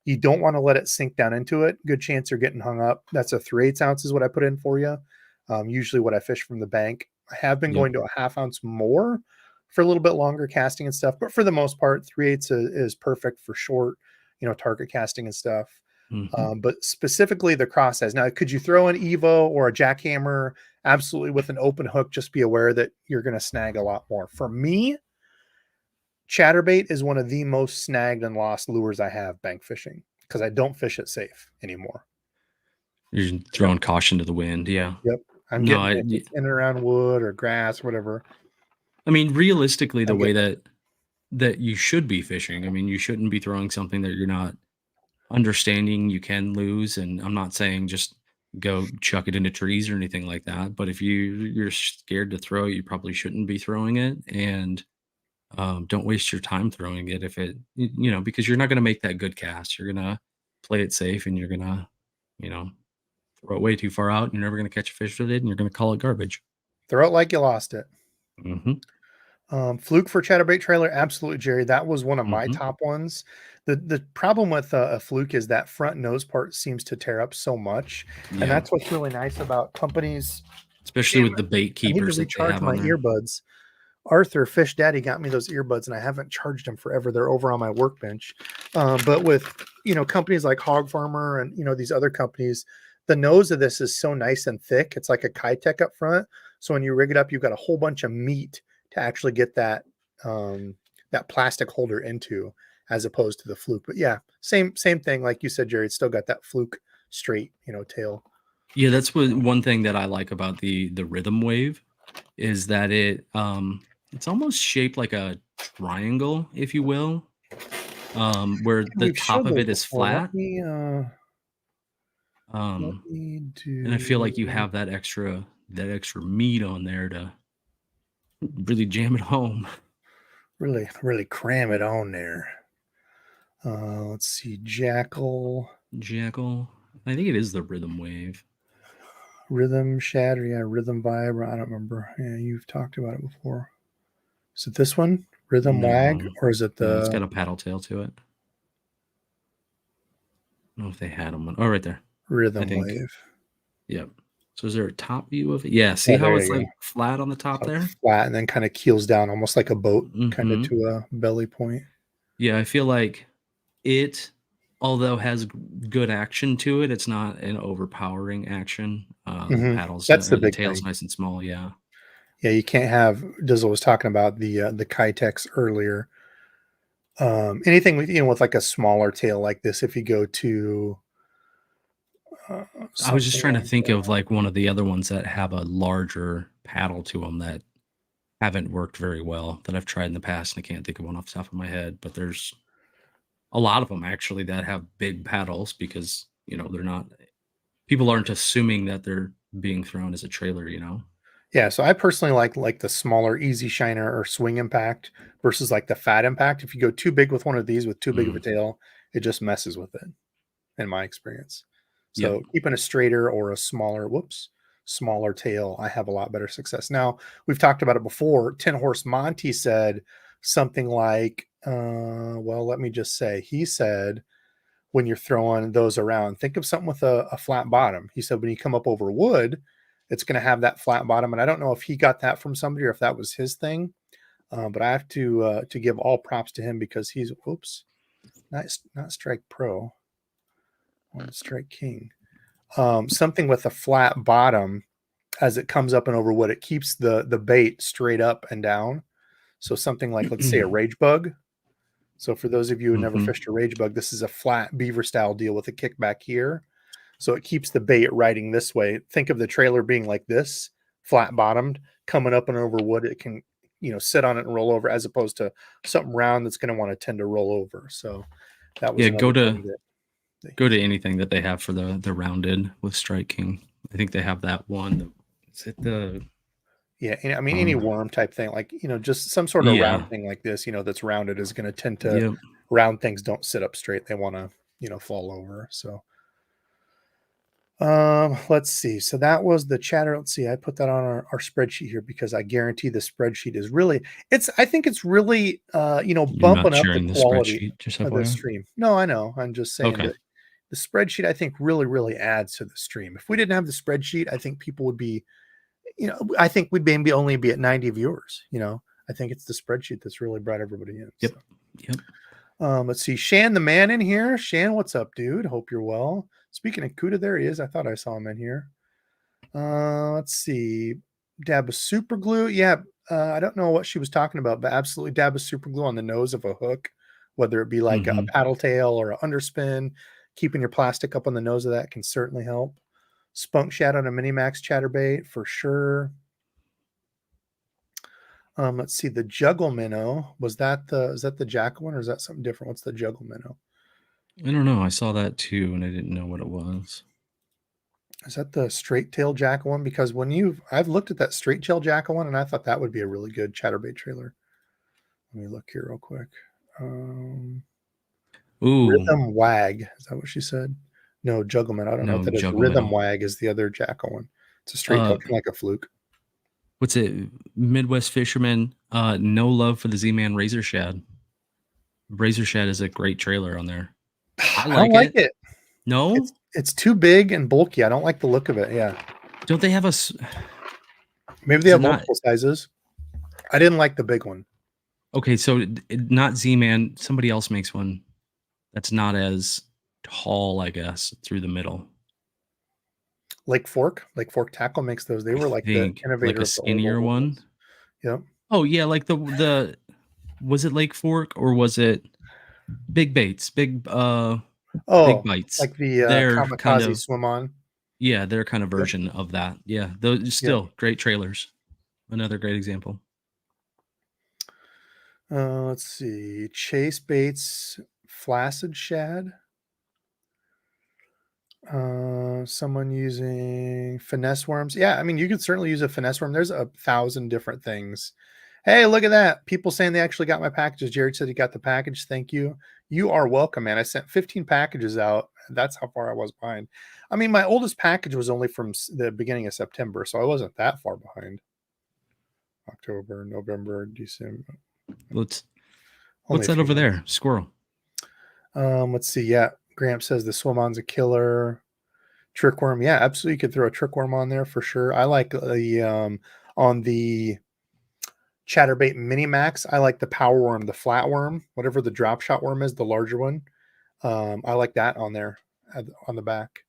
You don't want to let it sink down into it. Good chance you're getting hung up. That's a 3/8 ounce is what I put in for you. Usually what I fish from the bank. I have been Yep. going to a 1/2 ounce more for a little bit longer casting and stuff. But for the most part, 3/8 is perfect for short, target casting and stuff. hmm But specifically the cross eyes. Now, could you throw an Evo or a jackhammer? Absolutely, with an open hook. Just be aware that you're going to snag a lot more. For me, Chatterbait is one of the most snagged and lost lures I have bank fishing because I don't fish it safe anymore. You're just throwing caution to the wind. Yeah. Yep. I'm No, getting it. If it's in and around wood or grass, whatever. I mean, realistically, the I'm way getting that you should be fishing, I mean, you shouldn't be throwing something that you're not understanding you can lose. And I'm not saying just go chuck it into trees or anything like that. But if you're scared to throw it, you probably shouldn't be throwing it. And don't waste your time throwing it if because you're not going to make that good cast. You're going to play it safe and you're going to, you know, throw it way too far out. You're never going to catch a fish with it and you're going to call it garbage. throw it like you lost it. Hmm. Fluke for Chatterbait trailer, absolutely, Jerry. That was one of my Hmm. top ones. The problem with a Fluke is that front nose part seems to tear up so much, and Yeah. that's what's really nice about companies. Especially Damn with it, the bait I need to keepers that they recharge have my on there. earbuds. Arthur Fish Daddy got me those earbuds, and I haven't charged them forever. They're over on my workbench. But with companies like Hog Farmer and these other companies, the nose of this is so nice and thick. It's like a Kitech up front. So when you rig it up, you've got a whole bunch of meat to actually get that plastic holder into, as opposed to the Fluke. But yeah, same thing. Like you said, Jerry, it's still got that Fluke straight tail. Yeah, that's one thing that I like about the rhythm wave is that it's almost shaped like a triangle, if you will, where the We've top showed of those it is before. Let flat. me Um, and I feel do like you have that extra meat on there to really jam it home. really cram it on there. Let's see, Jackal, Jackal. I think it is the rhythm wave. Rhythm Shatter, yeah, Rhythm Vibe. I don't remember. Yeah, you've talked about it before. Is it this one, Rhythm Wag, No, or is it no, it's the got a paddle tail to it. I don't know if they had them. Oh, right there. I Rhythm think. Wave? Yep. So is there a top view of it? Yeah. See Yeah, how there it's you go. like flat on the top So there? flat and then kind of keels down, almost like a boat, kind of Hmm. to a belly point. Yeah, I feel like it, although has good action to it, it's not an overpowering action. The paddles That's the and the big tail's thing. nice and small. Yeah. Yeah, you can't have. Dizzle was talking about the Kitex earlier. Anything with like a smaller tail like this, if you go to I was just something trying to like think of like one of the other ones that have a larger paddle to them that haven't worked very well that I've tried in the past, and I can't think of one off the top of my head. But there's a lot of them actually that have big paddles because they're not. People aren't assuming that they're being thrown as a trailer. yeah. So I personally like the smaller Easy Shiner or Swing Impact versus like the Fat Impact. If you go too big with one of these with too big of a Mm, tail, it just messes with it, in my experience. yep. So keeping a straighter or a smaller tail, I have a lot better success. Now, we've talked about it before. 10 Horse Monty said something like, well, let me just say, he said, when you're throwing those around, think of something with a flat bottom. He said, when you come up over wood, it's going to have that flat bottom. And I don't know if he got that from somebody or if that was his thing. But I have to give all props to him because he's, not Strike Pro, on Strike King. Something with a flat bottom as it comes up and over wood, it keeps the bait straight up and down. So something like, let's say, a rage bug. So for those of you who never Hmm. fished a rage bug, this is a flat beaver style deal with a kickback here. So it keeps the bait riding this way. Think of the trailer being like this, flat bottomed, coming up and over wood. It can, sit on it and roll over, as opposed to something round that's going to want to tend to roll over. So that was Yeah, go another to thing that go he to said. anything that they have for the rounded with Strike King. I think they have that one. Is it the Yeah, I mean, any um worm type thing, like, just some sort of round yeah. thing like this, that's rounded is going to tend to, Yep. round things don't sit up straight. They want to, fall over. So, let's see. So that was the chatter. Let's see. I put that on our spreadsheet here because I guarantee the spreadsheet is really, I think it's really, You're not bumping up the sharing the quality spreadsheet, just of the FYI. stream. No, I know. I'm just saying Okay. that the spreadsheet, I think, really adds to the stream. If we didn't have the spreadsheet, I think people would be, I think we'd maybe only be at 90 viewers. I think it's the spreadsheet that's really brought everybody in. Yep. So, Yep. let's see. Shan, the man in here. Shan, what's up, dude? Hope you're well. Speaking of Cuda, there he is. I thought I saw him in here. Let's see. Dab of super glue. Yeah. I don't know what she was talking about, but absolutely dab of super glue on the nose of a hook, whether it be like a Hmm. paddle tail or an underspin. Keeping your plastic up on the nose of that can certainly help. Spunk Shad on a Minimax Chatterbait for sure. Let's see, the Juggle Minnow. Is that the Jack one, or is that something different? What's the Juggle Minnow? I don't know. I saw that too, and I didn't know what it was. Is that the straight tail jackal one? Because I've looked at that straight tail jackal one, and I thought that would be a really good Chatterbait trailer. Let me look here real quick. Ooh, Rhythm Wag. Is that what she said? No, Juggleman. I don't know no, what that is. juggle Rhythm minnow. Wag is the other jackal one. It's a straight tail, kind of like a fluke. What's it? Midwest Fisherman. No love for the Z-Man Razor Shad. Razor Shad is a great trailer on there. I I don't like it. No, It's too big and bulky. I don't like the look of it. Yeah. don't they have a? Maybe they have multiple sizes. I didn't like the big one. Okay, so not Z-Man. Somebody else makes one that's not as tall, I guess, through the middle. Lake Fork Tackle makes those. They were like the innovator like a of the old skinnier one. ones. Yep. Oh yeah, like the was it Lake Fork or was it Big Baits? Big bites. Like the They're Kamikaze kind of Swim On. yeah, their kind of version of that. Yeah, those still great trailers. Another great example. Let's see. Chase Baits Flaccid Shad. Someone using finesse worms. Yeah, I mean, you could certainly use a finesse worm. There's 1,000 different things. Hey, look at that. People saying they actually got my packages. Jared said he got the package. Thank you. You are welcome, man. I sent 15 packages out. That's how far I was behind. I mean, my oldest package was only from the beginning of September, so I wasn't that far behind. October, November, December. What's that over there? Squirrel. Let's see. Yeah, Gramp says the swim on's a killer. Trickworm, yeah, absolutely. You could throw a trickworm on there for sure. I like the on the Chatterbait Mini Max. I like the power worm, the flat worm, whatever the drop shot worm is, the larger one. I like that on there on the back.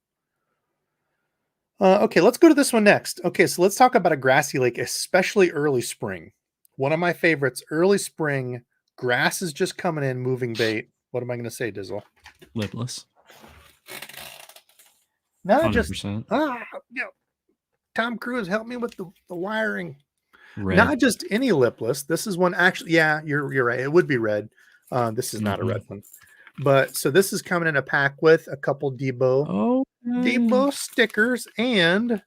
Okay, let's go to this one next. Okay, so let's talk about a grassy lake, especially early spring. One of my favorites, early spring. Grass is just coming in, moving bait. What am I going to say, Dizzle? Lipless. Not 100%. just Tom Cruise, help me with the wiring. Red. Not just any lipless. This is one actually. Yeah, you're right. It would be red. This is not a red one, but so this is coming in a pack with a couple Debo stickers, and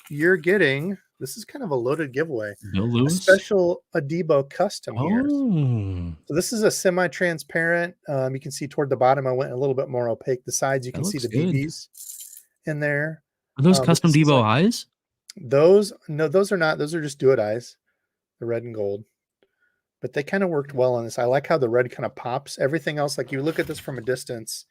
you're getting. This is kind of a loaded giveaway. A special Debo custom here. So this is a semi-transparent. You can see toward the bottom. I went a little bit more opaque. The sides you can see the DBs in there. Are those custom Debo eyes? Those are not. Those are just do it eyes, the red and gold. But they kind of worked well on this. I like how the red kind of pops. Everything else, like you look at this from a distance,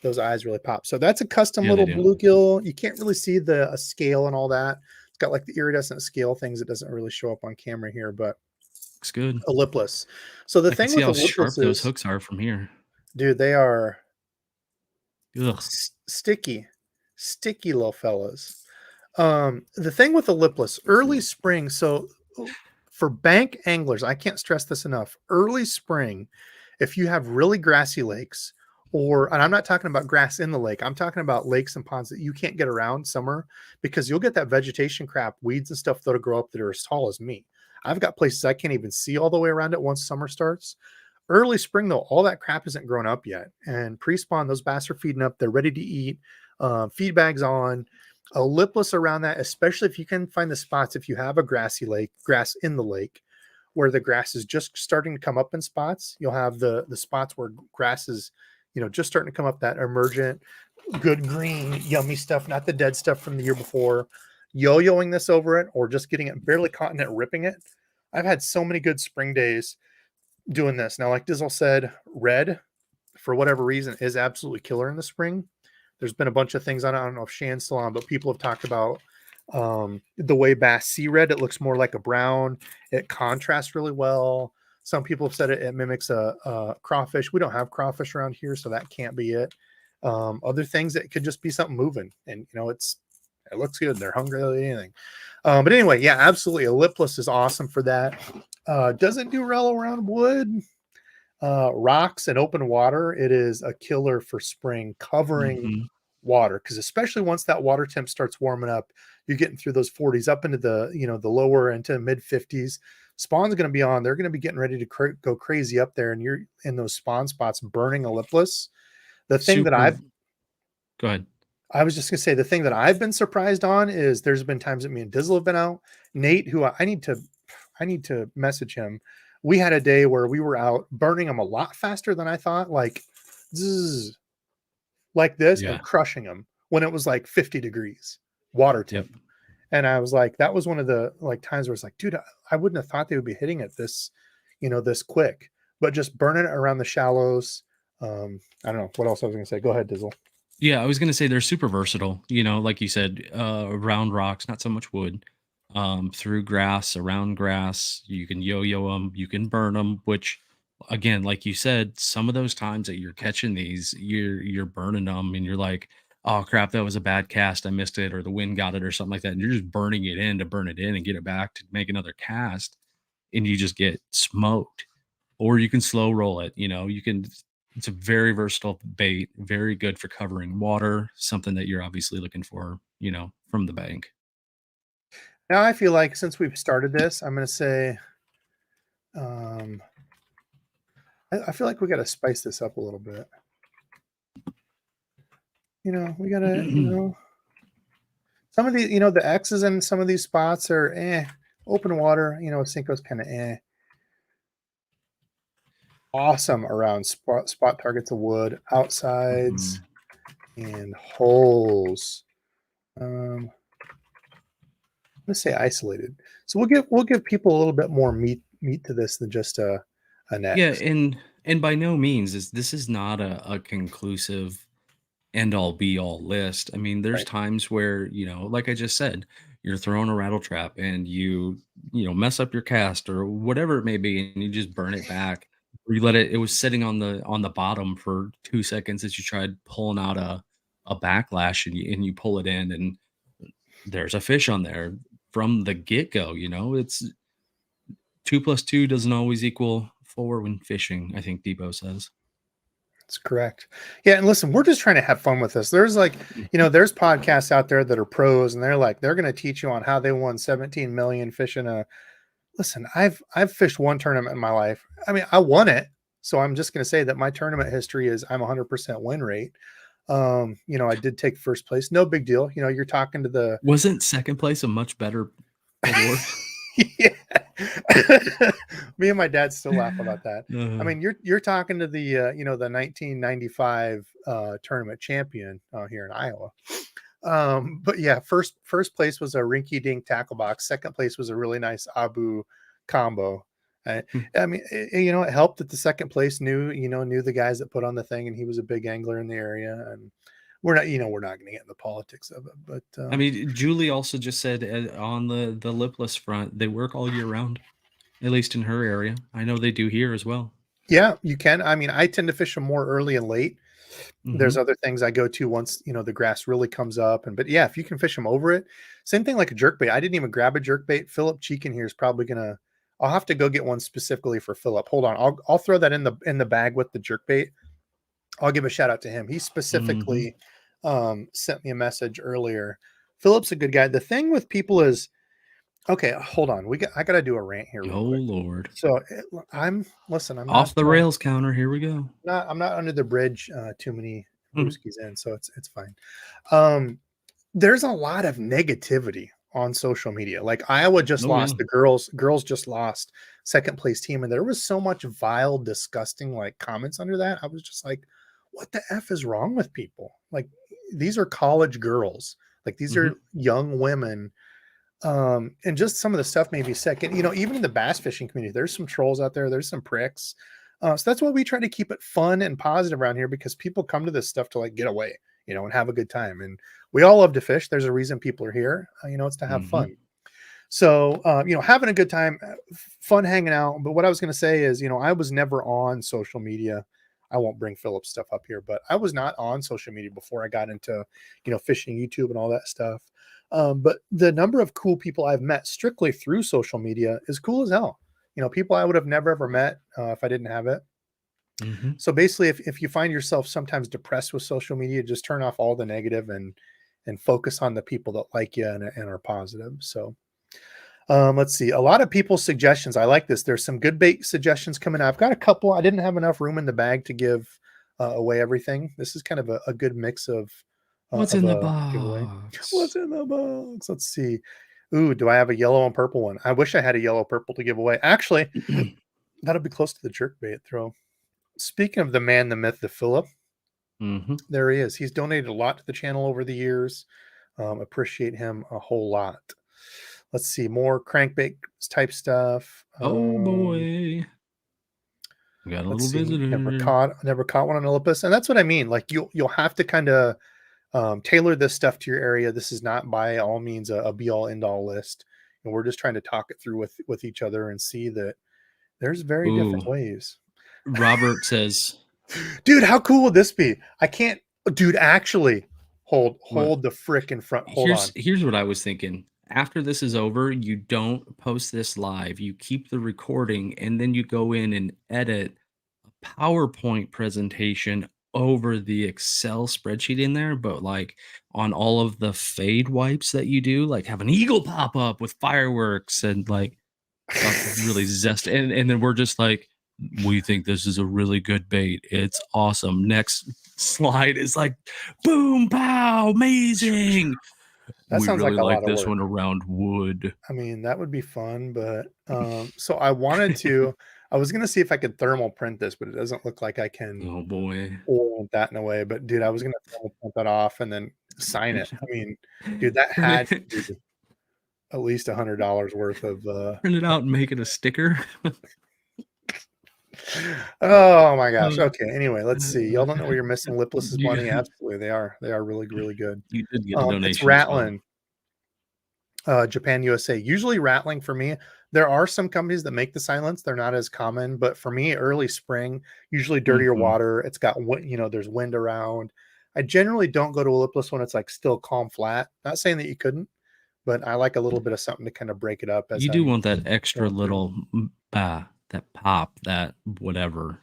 those eyes really pop. So that's a custom little bluegill. You can't really see the scale and all that. It's got like the iridescent scale things. It doesn't really show up on camera here, but looks good. A lipless. So the thing with how the lipless sharp those hooks are from here. Dude, they are sticky little fellas. The thing with the lipless, early spring. So for bank anglers, I can't stress this enough. Early spring, if you have really grassy lakes, and I'm not talking about grass in the lake, I'm talking about lakes and ponds that you can't get around summer, because you'll get that vegetation crap, weeds and stuff that'll grow up that are as tall as me. I've got places I can't even see all the way around it once summer starts. Early spring, though, all that crap isn't grown up yet. And pre-spawn, those bass are feeding up. They're ready to eat. Feed bags on. A lipless around that, especially if you can find the spots, if you have a grassy lake, grass in the lake, where the grass is just starting to come up in spots. You'll have the spots where grass is, just starting to come up, that emergent, good green, yummy stuff, not the dead stuff from the year before. Yo-yoing this over it, or just getting it barely caught in it, ripping it. I've had so many good spring days doing this. Now, like Dizzle said, red, for whatever reason, is absolutely killer in the spring. There's been a bunch of things on it. I don't know if Shan's still on, but people have talked about the way bass see red. It looks more like a brown. It contrasts really well. Some people have said it mimics a crawfish. We don't have crawfish around here, so that can't be it. Other things, it could just be something moving, and it looks good. They're hungry, anything. But anyway, yeah, absolutely. A lipless is awesome for that. Doesn't do well around wood, rocks, and open water. It is a killer for spring, covering water, because especially once that water temp starts warming up, you're getting through those 40s up into the, the lower into mid 50s. Spawn's going to be on. They're going to be getting ready to go crazy up there, and you're in those spawn spots burning a lipless. The thing that Super. Go ahead. I was just gonna say, the thing that I've been surprised on is there's been times that me and Dizzle have been out. Nate, who I need to message him. We had a day where we were out burning them a lot faster than I thought, like zzz, like this, Yeah. and crushing them when it was like 50 degrees water temp. Yep. And I was like, that was one of the times where it's like, dude, I wouldn't have thought they would be hitting it this, this quick, but just burning it around the shallows. I don't know what else I was gonna say. Go ahead, Dizzle. Yeah, I was gonna say they're super versatile. Like you said, around rocks, not so much wood. Through grass, around grass, you can yo-yo them, you can burn them. Which, again, like you said, some of those times that you're catching these, you're burning them, and you're like, oh crap, that was a bad cast, I missed it, or the wind got it, or something like that, and you're just burning it in to burn it in and get it back to make another cast, and you just get smoked. Or you can slow roll it. You can. It's a very versatile bait, very good for covering water, something that you're obviously looking for, from the bank. Now I feel like since we've started this, I'm gonna say, um, I feel like we got to spice this up a little bit. We gotta, some of the, the X's in some of these spots are open water. Senko's kind of awesome around spot targets of wood, outsides, and holes. Let's say isolated. So we'll give people a little bit more meat to this than just an Yeah, X. and by no means is this is not a conclusive end all be all list. I mean, there's Right. times where, like I just said, you're throwing a rattle trap and mess up your cast or whatever it may be, and you just burn it back. Or you let it was sitting on the bottom for 2 seconds as you tried pulling out a backlash, and you pull it in, and there's a fish on there from the get-go. It's 2 plus 2 doesn't always equal 4 when fishing, I think Debo says. That's correct. Yeah, and listen, we're just trying to have fun with this. There's there's podcasts out there that are pros, and they're going to teach you on how they won 17 million fishing a. Listen, I've fished one tournament in my life. I mean, I won it, so I'm just going to say that my tournament history is I'm 100% win rate. I did take first place. No big deal. You're talking to the Wasn't second place a much better award? yeah. Me and my dad still laugh about that. I Uh, mean, you're talking to the the 1995 tournament champion here in Iowa. But yeah, first place was a rinky dink tackle box. Second place was a really nice Abu combo. I mean, it helped that the second place knew the guys that put on the thing, and he was a big angler in the area. And we're not going to get in the politics of it, but I mean, Julie also just said on the Lipless front, they work all year round, at least in her area. I know they do here as well. yeah, you can. I mean, I tend to fish them more early and late. There's Hmm. other things I go to once the grass really comes up, but yeah, if you can fish them over it, same thing like a jerkbait. I didn't even grab a jerkbait. Philip Cheekin here is probably gonna. I'll have to go get one specifically for Philip. Hold on, I'll throw that in the bag with the jerkbait. I'll give a shout out to him. He Hmm. specifically sent me a message earlier. Philip's a good guy. The thing with people is, okay, hold on. I got to do a rant here real Oh quick. Lord. So I'm Off the rails counter. Here we go. I'm not under the bridge too many Mhm. brewskis in, so it's fine. Um, there's a lot of negativity on social media. Like Iowa just Oh yeah. lost, the girls just lost second place team, and there was so much vile, disgusting comments under that. I was just like, what the F is wrong with people? Like, these are college girls, like these Hmm. are young women. And just some of the stuff made me sick. And even in the bass fishing community, there's some trolls out there, there's some pricks. So that's why we try to keep it fun and positive around here, because people come to this stuff to get away, and have a good time. And we all love to fish. There's a reason people are here. It's to have Hmm. fun. So having a good time, fun hanging out. But what I was going to say is, I was never on social media. I won't bring Philip's stuff up here, but I was not on social media before I got into, fishing, YouTube, and all that stuff. But the number of cool people I've met strictly through social media is cool as hell. People I would have never ever met if I didn't have it. Mm-hmm. So basically, if you find yourself sometimes depressed with social media, just turn off all the negative and focus on the people that like you and are positive. So let's see. A lot of people's suggestions. I like this. There's some good bait suggestions coming out. I've got a couple. I didn't have enough room in the bag to give away everything. This is kind of a good mix What's of in the a giveaway. What's box? in the box? Let's see. Ooh, do I have a yellow and purple one? I wish I had a yellow purple to give away. Actually, that'll be close to the jerkbait throw. Speaking of the man, the myth, the Philip, Mm-hmm. there he is. He's donated a lot to the channel over the years. Appreciate him a whole lot. Let's see, more crankbait type stuff. Oh boy, we got a Let's little see. Never visitor. caught one on a Lipless, and that's what I mean. Like you'll have to kind of tailor this stuff to your area. This is not by all means a be all end all list, and we're just trying to talk it through with each other and see that there's very different Ooh, ways. Robert says, Dude, how cool would this be? I can't, dude. Actually, "What? hold the frick in front. Hold on. Here's what I was thinking. After this is over, you don't post this live. You keep the recording, and then you go in and edit a PowerPoint presentation over the Excel spreadsheet in there, but like on all of the fade wipes that you do, like have an eagle pop up with fireworks and like really zest. And then we're just like, we think this is a really good bait. It's awesome. Next slide is like, boom, pow, amazing. That We sounds like really a like lot of this work. one around wood. I mean, that would be fun, but so I wanted to. I was gonna see if I could thermal print this, but it doesn't look like I can Oh boy. orient that in a way. But dude, I was gonna thermal print that off and then sign it. I mean, dude, that Print had it, to be at least $100 worth of. print it out and make it a sticker. Oh my gosh. Uh, Okay. Anyway, let's see. Y'all don't know where you're missing Lipless's you, money. Absolutely, they are. They are really really good. you did get a It's donation as well. Rattling. Japan USA. Usually rattling for me. There are some companies that make the silence. They're not as common, but for me, early spring, usually dirtier Mhm. water. It's got there's wind around. I generally don't go to a lipless when it's like still calm flat. Not saying that you couldn't, but I like a little bit of something to kind of break it up as You do I'm want that extra going through. little that pop, that whatever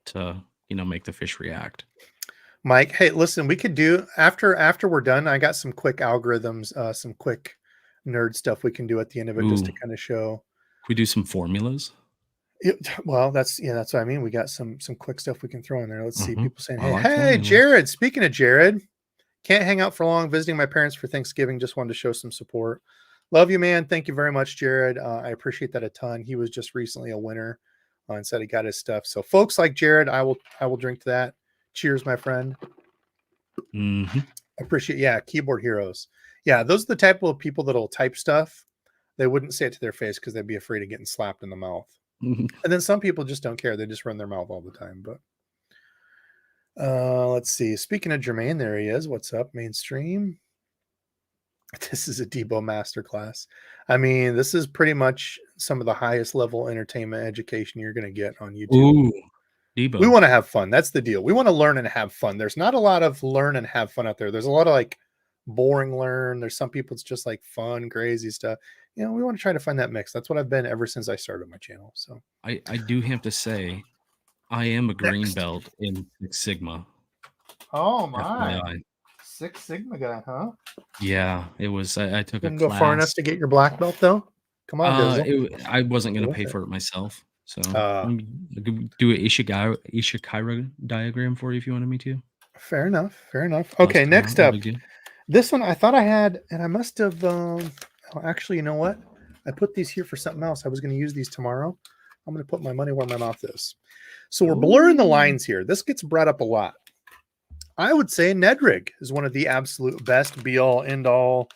to, make the fish react. Mike, hey, listen, we could do after we're done. I got some quick algorithms, some quick nerd stuff we can do at the end of it just Ooh, to kind of show. we do some formulas. Well, that's what I mean. We got some quick stuff we can throw in there. Let's see. Mhm. People saying, I "Hey, like hey, formulas. Jared." Speaking of Jared, can't hang out for long. Visiting my parents for Thanksgiving. Just wanted to show some support. Love you, man. Thank you very much, Jared. I appreciate that a ton. He was just recently a winner and said he got his stuff. So, folks like Jared, I will drink to that. Cheers, my friend. Mhm. Appreciate. Yeah, keyboard heroes. Yeah, those are the type of people that'll type stuff. They wouldn't say it to their face because they'd be afraid of getting slapped in the mouth. And then some people just don't care. They just run their mouth all the time. But let's see. Speaking of Jermaine, there he is. What's up, mainstream? This is a Debo masterclass. I mean, this is pretty much some of the highest level entertainment education you're going to get on YouTube. Ooh, We Debo. want to have fun. That's the deal. We want to learn and have fun. There's not a lot of learn and have fun out there. There's a lot of like boring learn. There's some people it's just like fun, crazy stuff. We want to try to find that mix. That's what I've been ever since I started my channel. So I do have to say, I am a green next. belt in Six Sigma. Oh my. FYI. Six Sigma guy, huh? Yeah, it was. I took a Didn't go far enough class. to get your black belt though. Come on, Dizzle. I wasn't gonna With pay it. for it myself, so Uh, I could do a Ishikawa diagram for you if you wanted me to. fair enough. Fair enough. Bust Okay, it out, next no up. big deal. This one I thought I had, and I must have. Actually, you know what? I put these here for something else. I was going to use these tomorrow. I'm going to put my money where my mouth is. So we're blurring the Ooh. lines here. This gets brought up a lot. I would say Ned Rig is one of the absolute best be all end all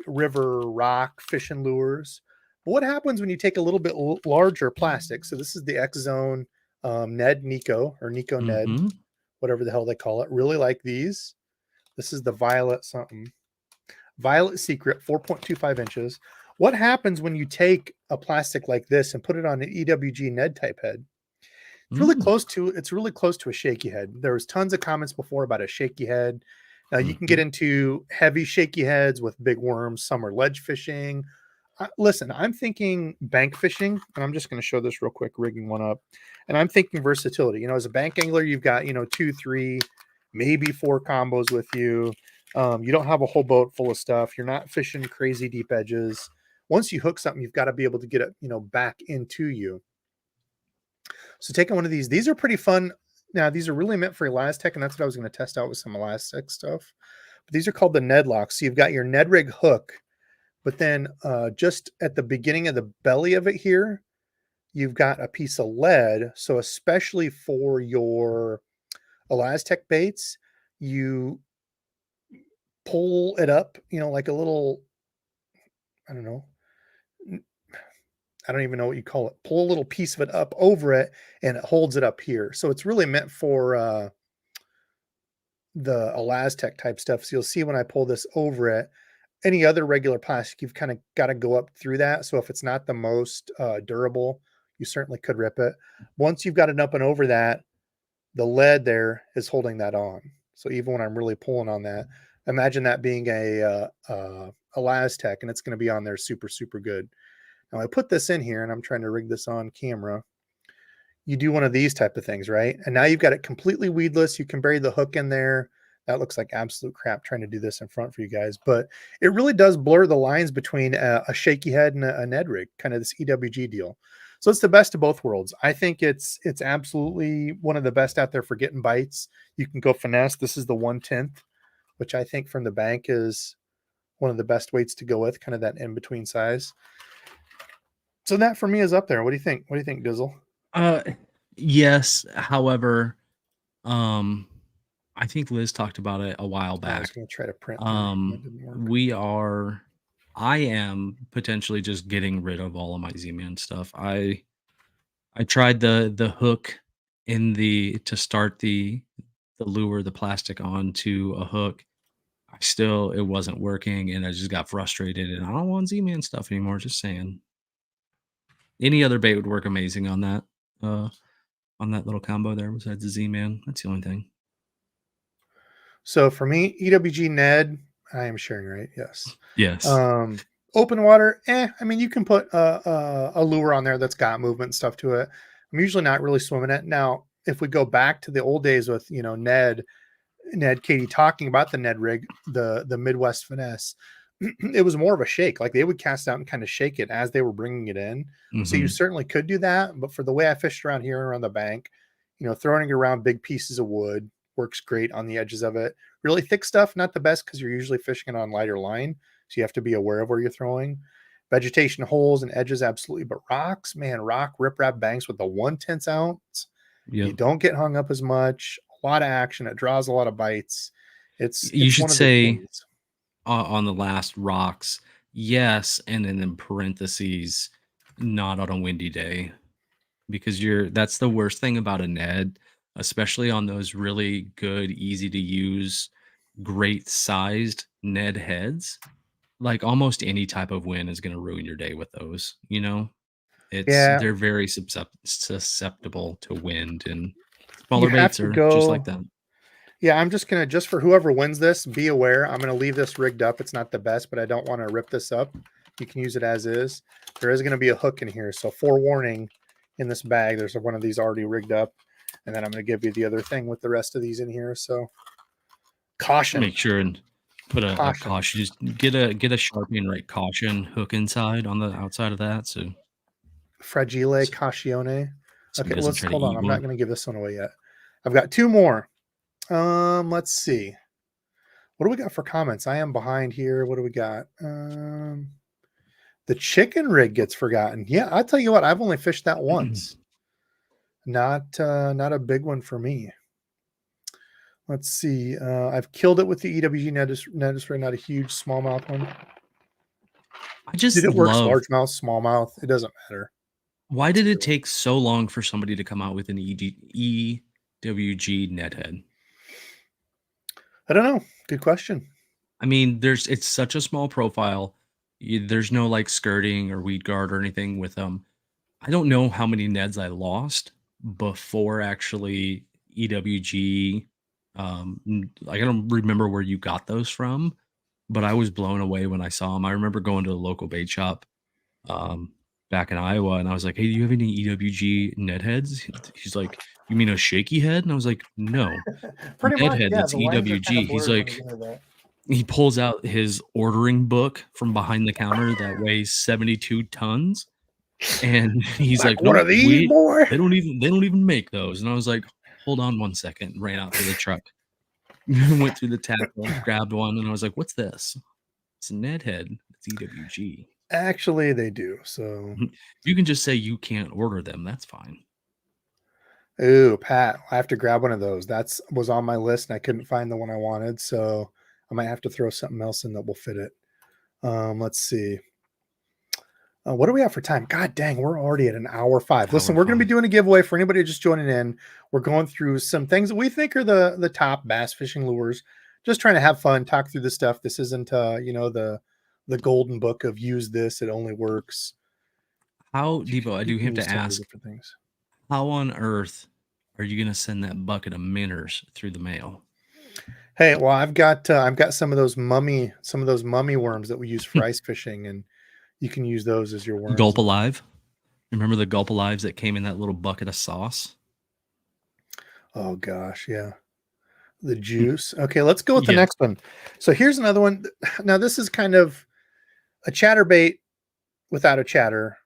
river rock fishing lures. But what happens when you take a little bit larger plastic? So this is the X Zone Ned Nico or Nico Ned, Mm-hmm. whatever the hell they call it. Really like these. This is the Violet something. Violet Secret, 4.25 inches. What happens when you take a plastic like this and put it on an EWG Ned type head? It's really close to a shaky head. There was tons of comments before about a shaky head. Now you can get into heavy shaky heads with big worms. Some are ledge fishing. Listen, I'm thinking bank fishing, and I'm just going to show this real quick, rigging one up. And I'm thinking versatility. You know, as a bank angler, you've got, you know, 2, 3, maybe 4 combos with you. You don't have a whole boat full of stuff. You're not fishing crazy deep edges. Once you hook something, you've got to be able to get it, you know, back into you. So taking one of these are pretty fun. Now, these are really meant for Elastec, and that's what I was going to test out with some Elastec stuff. But these are called the Ned locks. So you've got your Ned rig hook, but then just at the beginning of the belly of it here, you've got a piece of lead. So especially for your Elastec baits, you pull it up, you know, like a little, I don't know, I don't even know what you call it. Pull a little piece of it up over it, and it holds it up here. So it's really meant for the Elastec type stuff. So you'll see when I pull this over it, any other regular plastic, you've kind of got to go up through that. So if it's not the most durable, you certainly could rip it. Once you've got it up and over that, the lead there is holding that on. So even when I'm really pulling on that, imagine that being a Elastec, and it's going to be on there super, super good. Now I put this in here, and I'm trying to rig this on camera. You do one of these type of things, right? And now you've got it completely weedless. You can bury the hook in there. That looks like absolute crap trying to do this in front for you guys, but it really does blur the lines between a shaky head and a Ned rig, kind of this EWG deal. So it's the best of both worlds. I think it's absolutely one of the best out there for getting bites. You can go Finesse. This is the 1/10, which I think from the bank is one of the best weights to go with, kind of that in-between size. So that for me is up there. What do you think? What do you think, Dizzle? Yes. However, I think Liz talked about it a while I was back. going to try to print there. That didn't work. I am potentially just getting rid of all of my Z-Man stuff. I tried the hook in the to start the lure, the plastic onto a hook. It wasn't working, and I just got frustrated, and I don't want Z-Man stuff anymore. Just saying. Any other bait would work amazing uh, on that little combo there besides the Z-Man. That's the only thing. So for me, EWG Ned, I am sharing, right? Yes. Yes. Open water, I mean, you can put a lure on there that's got movement and stuff to it. I'm usually not really swimming it. Now, if we go back to the old days with, you know, Ned, Katie talking about the Ned rig, the Midwest Finesse, it was more of a shake. Like they would cast out and kind of shake it as they were bringing it in. So you certainly could do that. But for the way I fished around here around the bank, you know, throwing it around big pieces of wood works great on the edges of it. Really thick stuff, not the best because you're usually fishing it on lighter line. So you have to be aware of where you're throwing. Vegetation holes and edges, absolutely. But rocks, man, rock riprap banks with the 1/10 ounce. Yep. You don't get hung up as much. A lot of action. It draws a lot of bites. You It's should one of the say things. on the last rocks, yes, and then in parentheses, not on a windy day, because that's the worst thing about a Ned, especially on those really good, easy to use, great sized Ned heads. Like almost any type of wind is going to ruin your day with those. You know, Yeah, they're very susceptible to wind, and you smaller have baits to are just like go. that. Yeah, I'm just gonna, just for whoever wins this, be aware. I'm gonna leave this rigged up. It's not the best, but I don't want to rip this up. You can use it as is. There is gonna be a hook in here, so forewarning. In this bag, there's one of these already rigged up, and then I'm gonna give you the other thing with the rest of these in here. So caution, Make sure and put a caution, caution. Just get a Sharpie and write caution hook inside on the outside of that, fragile, caucione. somebody Okay, doesn't let's try to hold on. eat I'm not one. gonna give this one away yet. I've got 2 more. Let's see. What do we got for comments? I am behind here. What do we got? The chicken rig gets forgotten. Yeah, I'll tell you what, I've only fished that once. Not a big one for me. Let's see. I've killed it with the EWG Nedis rig, not a huge smallmouth one. I just Did it works love largemouth, smallmouth? It doesn't matter. why did it take so long for somebody to come out with an EWG net head? I don't know. Good question. I mean, it's such a small profile. There's no like skirting or weed guard or anything with them. I don't know how many Neds I lost before actually EWG. Like I don't remember where you got those from, but I was blown away when I saw them. I remember going to the local bait shop back in Iowa, and I was like, "Hey, do you have any EWG net heads?" He's like, "You mean a shaky head?" And I was like, "No, Pretty net much, head. yeah. That's The lines are kind EWG." of He's blurred when you like, get into that. he pulls out his ordering book from behind the counter that weighs 72 tons, and he's Like like, one "Nope, of these, boy. they don't even make those." And I was like, "Hold on one second." Ran out to the truck, went through the tackle, grabbed one, and I was like, "What's this?" It's a net head. It's EWG. Actually, they do. So, You can just say you can't order them. That's fine. ooh, Pat, I have to grab one of those. That's was on my list, and I couldn't find the one I wanted. So, I might have to throw something else in that will fit it. Let's see. What do we have for time? God dang, we're already at an hour 5. Listen, Hour we're going to be 5. doing a giveaway for anybody just joining in. We're going through some things that we think are the top bass fishing lures. Just trying to have fun, talk through the stuff. This isn't the golden book of use this, it only works. How, Debo, I You do can have use to so many ask, different things. how on earth are you going to send that bucket of minnows through the mail? Hey, well, I've got some of those mummy worms that we use for ice fishing, and you can use those as your worms. Gulp Alive. Remember the Gulp Alives that came in that little bucket of sauce? Oh gosh, yeah. The juice. Okay, let's go with the Yeah. next one. So here's another one. Now this is kind of a chatterbait without a chatter.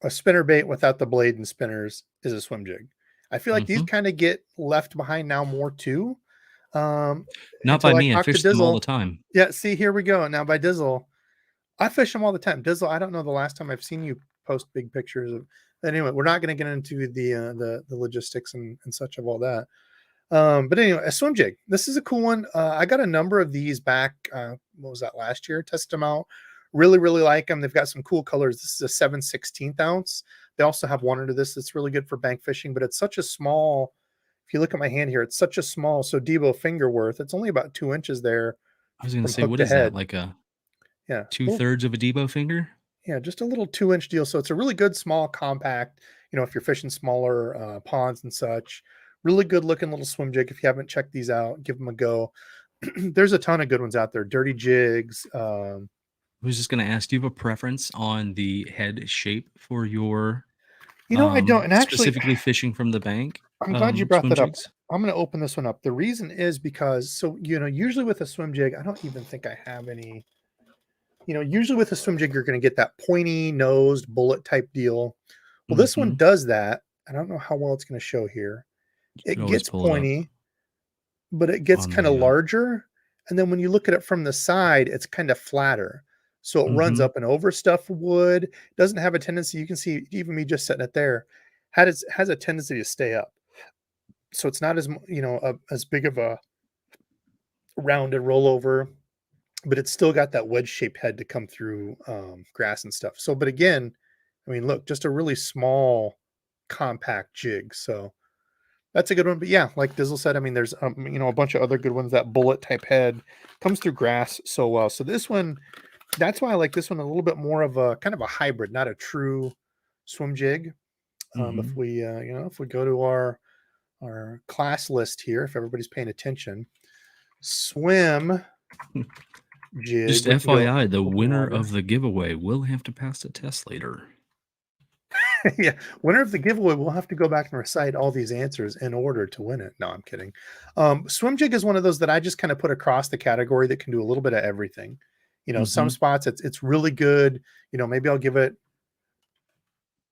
A spinnerbait without the blade and spinners is a swim jig. I feel like these Hmm. kind of get left behind now more too. Um, Not by until I me. I talked to fish them all the Dizzle. time. Yeah, see, here we go. Now by Dizzle, I fish them all the time. Dizzle, I don't know the last time I've seen you post big pictures of. Anyway, we're not going to get into the logistics and such of all that. But anyway, a swim jig. This is a cool one. I got a number of these back. What was that last year? Test them out. Really, really like them. They've got some cool colors. This is a 7/16 ounce. They also have one under this that's really good for bank fishing, but it's such a small. If you look at my hand here, it's such a small. So Debo finger worth. It's only about 2 inches there I was going to from say, hook what to is that? head. Like a Yeah, little 2/3 of a Debo finger? yeah, just a little 2 inch deal. So it's a really good, small, compact, if you're fishing smaller ponds and such. Really good looking little swim jig. If you haven't checked these out, give them a go. There's a ton of good ones out there. Dirty jigs. I was just going to ask, do you have a preference on the head shape for your I don't. And actually, specifically fishing from the bank I'm glad you brought swim that up. jigs? I'm going to open this one up. The reason is because, so, usually with a swim jig, I don't even think I have any. Usually with a swim jig, you're going to get that pointy nosed bullet type deal. Well, this one Hmm. does that. I don't know how well it's going to show here. You could It always gets pull it up pointy, but it gets on kind of the. larger. And then when you look at it from the side, it's kind of flatter. So it runs Mhm. up and over stuff wood. Doesn't have a tendency, you can see even me just setting it there, has a tendency to stay up. So it's not as big of a rounded rollover, but it's still got that wedge shaped head to come through grass and stuff. So, but again, I mean, look, just a really small, compact jig. So that's a good one. But yeah, like Dizzle said, I mean, there's a bunch of other good ones. That bullet type head comes through grass so well. So this one, that's why I like this one a little bit more of a kind of a hybrid, not a true swim jig. If Mhm. we if we go to our class list here, if everybody's paying attention, swim jig, Just we can go FYI, the open winner water. of the giveaway will have to pass the test later. Yeah, winner of the giveaway, we'll have to go back and recite all these answers in order to win it. No, I'm kidding. Swim jig is one of those that I just kind of put across the category that can do a little bit of everything. Some Mhm. spots it's really good. Maybe I'll give it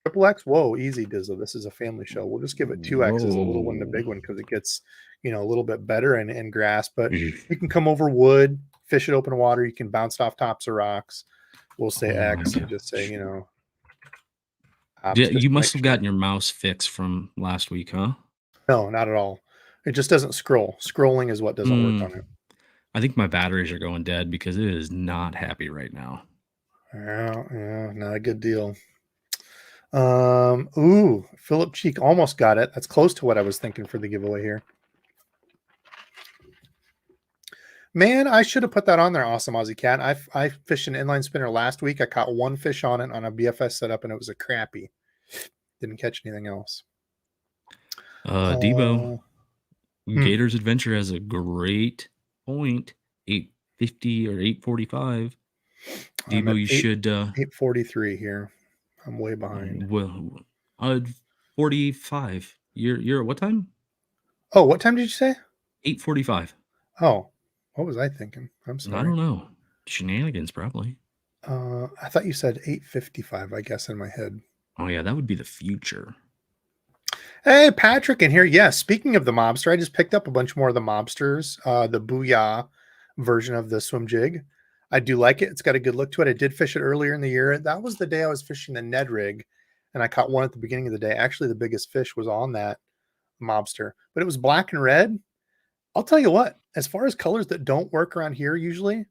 triple X. Whoa, easy Dizzle. This is a family show. We'll just give it 2X's, a little one and a Whoa. big one, because it gets a little bit better in grass. But you can come over wood, fish it open water. You can bounce it off tops of rocks. We'll say Oh my X and just say gosh. tops Yeah, just you to make must have sure. gotten your mouse fixed from last week, huh? No, not at all. It just doesn't scroll. Scrolling is what doesn't work Mm, on it. I think my batteries are going dead because it is not happy right now. Yeah, yeah, not a good deal. Philip Cheek almost got it. That's close to what I was thinking for the giveaway here. Man, I should have put that on there. Awesome Aussie Cat. I fished an inline spinner last week. I caught one fish on it on a BFS setup, and it was a crappie. Didn't catch anything else. Debo, Uh, hmm, Gator's Adventure has a great point. 850 or 845. I'm Debo, at you should 843 here. I'm way behind. Well, 45. You're at what time? Oh, what time did you say? 8:45. Oh, what was I thinking? I'm I sorry. don't know. Shenanigans, probably. I thought you said 8:55, I guess, in my head. Oh yeah, that would be the future. Hey, Patrick in here. Yeah, speaking of the mobster, I just picked up a bunch more of the mobsters, the Booyah version of the swim jig. I do like it. It's got a good look to it. I did fish it earlier in the year. That was the day I was fishing the Ned rig, and I caught one at the beginning of the day. Actually, the biggest fish was on that mobster, but it was black and red. I'll tell you what, as far as colors that don't work around here, usually,